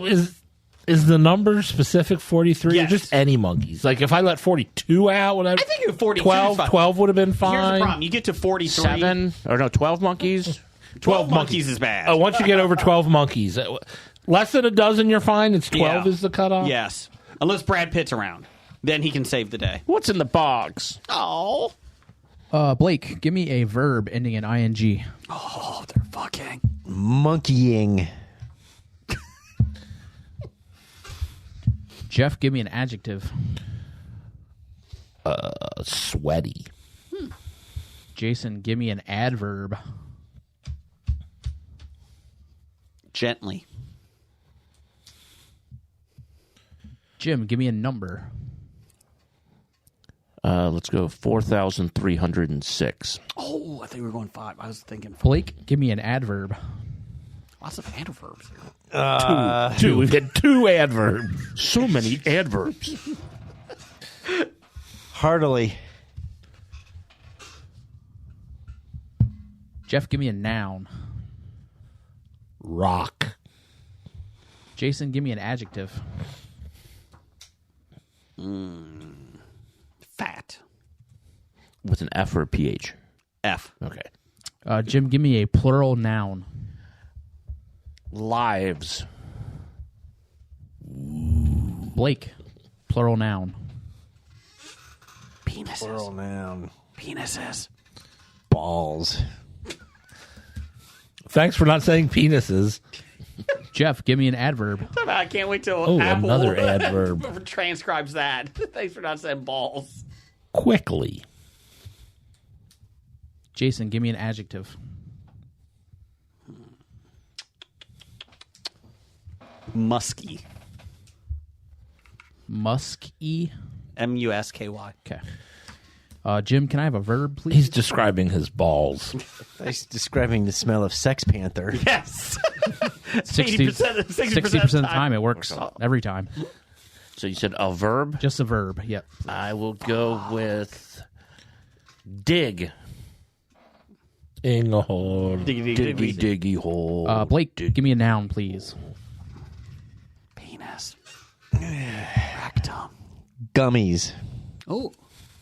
Is the number specific 43 Yes. or just any monkeys? Like if I let 42 out, would I think 42 12, is fine. 12 would have been fine. Here's the problem. You get to 43. 12 monkeys. 12 monkeys is bad. Oh, once you get over 12 monkeys. Less than a dozen, you're fine. It's 12 Yeah. is the cutoff? Yes. Unless Brad Pitt's around. Then he can save the day. What's in the box? Oh. Blake, give me a verb ending in ing. Oh, they're fucking. Monkeying. Jeff, give me an adjective. Sweaty. Jason, give me an adverb. Gently. Jim, give me a number. Let's go 4,306. Oh, I think we were going 5. I was thinking 4. Blake, give me an adverb. Lots of adverbs here. Two. We've had 2 adverbs. So many adverbs. Heartily. Jeff, give me a noun. Rock. Jason, give me an adjective. Fat. With an F or a PH? F. Okay. Jim, give me a plural noun. Lives. Blake, plural noun. Penises. Plural noun. Penises. Balls. Thanks for not saying penises. Jeff, give me an adverb. I can't wait till Oh, Apple another adverb. transcribes that. Thanks for not saying balls. Quickly. Jason, give me an adjective. Musky. Musky. M-U-S-K-Y. Okay. Jim, can I have a verb, please? He's describing his balls. He's describing the smell of Sex Panther. Yes. 60% of the time it works every time. So you said a verb? Just a verb. Yep. I will go with dig. In a hole. Diggy hole. Blake, give me a noun, please. Penis. Rectum. Gummies. Oh,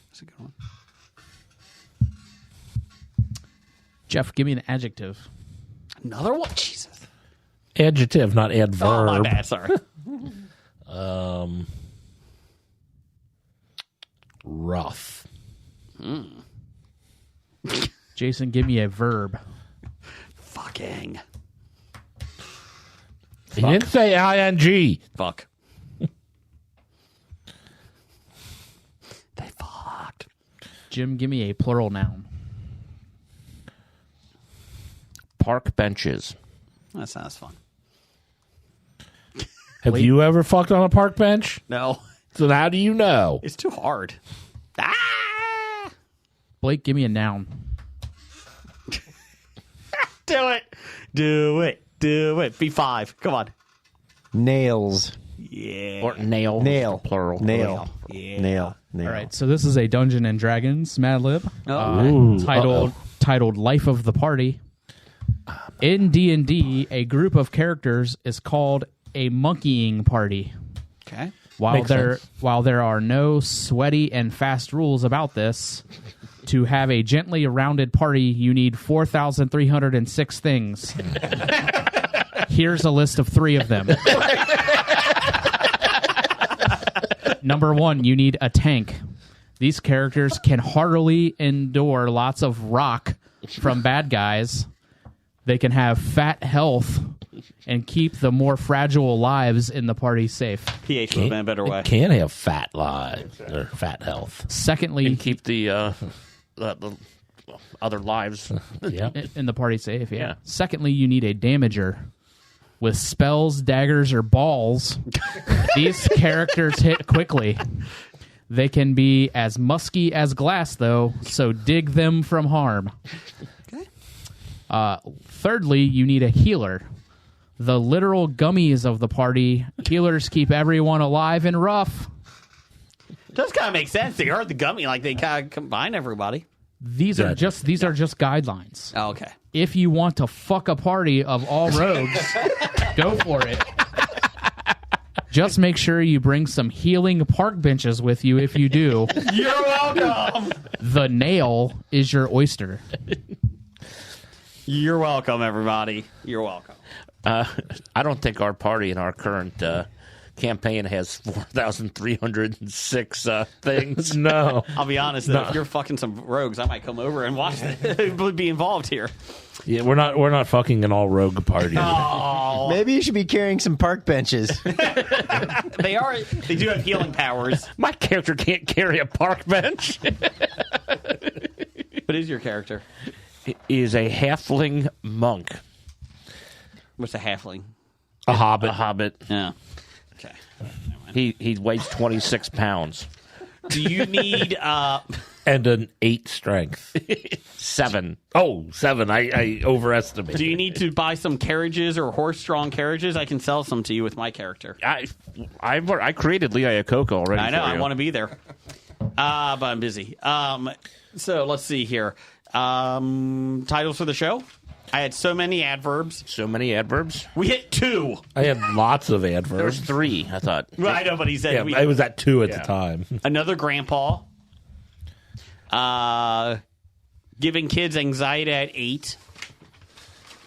that's a good one. Jeff, give me an adjective. Another one? Jesus. Adjective, not adverb. Oh, my bad. Sorry. Rough. Jason, give me a verb. Fucking. He didn't say ing. Fuck. They fucked. Jim, give me a plural noun. Park benches. That sounds fun. Have you ever fucked on a park bench? No. So how do you know? It's too hard. Ah! Blake, give me a noun. Do it. Do it. Do it. B5. Come on. Nails. Yeah. Or nail. Nail. Plural. Nail. Yeah. Nail. Nail. All right, so this is a Dungeons and Dragons Mad Lib titled "Life of the Party." In D&D, a group of characters is called a monkeying party. Okay. While there are no sweaty and fast rules about this, to have a gently rounded party, you need 4,306 things. Here's a list of 3 of them. Number 1, you need a tank. These characters can heartily endure lots of rock from bad guys. They can have fat health and keep the more fragile lives in the party safe. PH would have been a better way. Can have fat lives or fat health. Secondly, And keep the other lives. Yeah. in the party safe, yeah. Yeah. Secondly, you need a damager. With spells, daggers, or balls, these characters hit quickly. They can be as musky as glass, though, so dig them from harm. Thirdly, you need a healer. The literal gummies of the party. Healers keep everyone alive and rough. Does kind of make sense. They are the gummy, like they kind of combine everybody. These are just guidelines. Oh, okay. If you want to fuck a party of all rogues, go for it. Just make sure you bring some healing park benches with you if you do. You're welcome. The nail is your oyster. You're welcome, everybody. You're welcome. I don't think our party in our current campaign has 4,306 things. No. I'll be honest, though, if you're fucking some rogues, I might come over and watch it. Be involved here. Yeah, we're not fucking an all rogue party. Oh, Maybe you should be carrying some park benches. they do have healing powers. My character can't carry a park bench. What is your character? He is a halfling monk. What's a halfling? A hobbit. A hobbit. Yeah. Okay. He weighs 26 pounds. Do you need And an 8 strength. 7. Oh, 7. I overestimated. Do you need to buy some carriages or horse-drawn carriages? I can sell some to you with my character. I created Lee Iacocca already. I know. for you. I want to be there. But I'm busy. So let's see here. Titles for the show. I had so many adverbs. So many adverbs. We hit 2. I had lots of There was adverbs. 3, I thought. Well, I know, but he said Yeah, I was at 2 at the time. another grandpa. Giving kids anxiety at 8.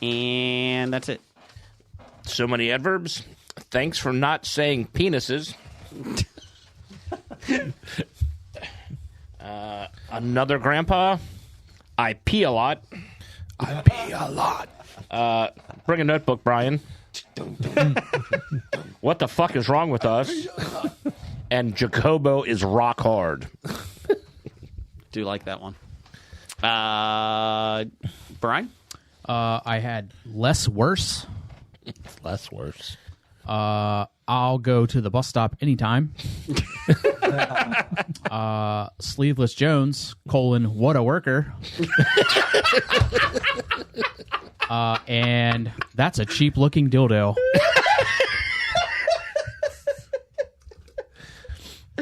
And that's it. So many adverbs. Thanks for not saying penises. Another grandpa. I pee a lot. I pee a lot. Bring a notebook, Brian. What the fuck is wrong with us? And Jacobo is rock hard. Do like that one. Brian? I had less worse. Less worse. I'll go to the bus stop anytime. Sleeveless Jones, what a worker. And that's a cheap-looking dildo.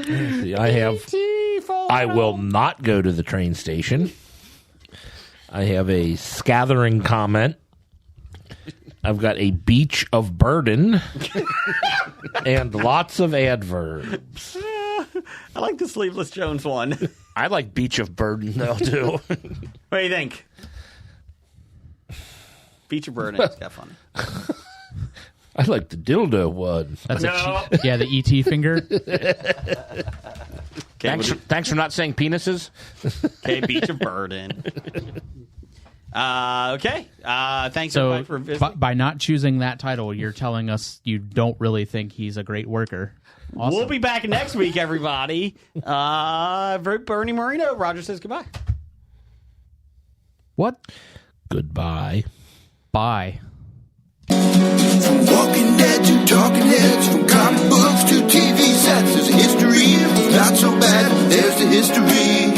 See, I will not go to the train station. I have a scathering comment. I've got a beach of burden and lots of adverbs. I like the Sleeveless Jones one. I like Beach of Burden, though, too. What do you think? Beach of Burden. It's got fun. I like the dildo one. That's No. the ET finger. Thanks for not saying penises. Okay, Beach of Burden. Okay. Thanks So everybody for visiting. by not choosing that title, you're telling us you don't really think he's a great worker. Awesome. We'll be back next week, everybody. Bernie Marino. Roger says goodbye. What? Goodbye. Bye. From Walking Dead to Talking Heads, from comic books to TV sets, there's a history. It's not so bad. There's the history.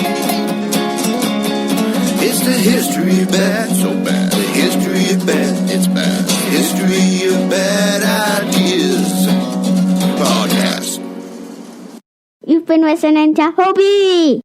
It's the history of bad, so bad. The history of bad, it's bad. History of bad ideas. Podcast. You've been listening to Hobie.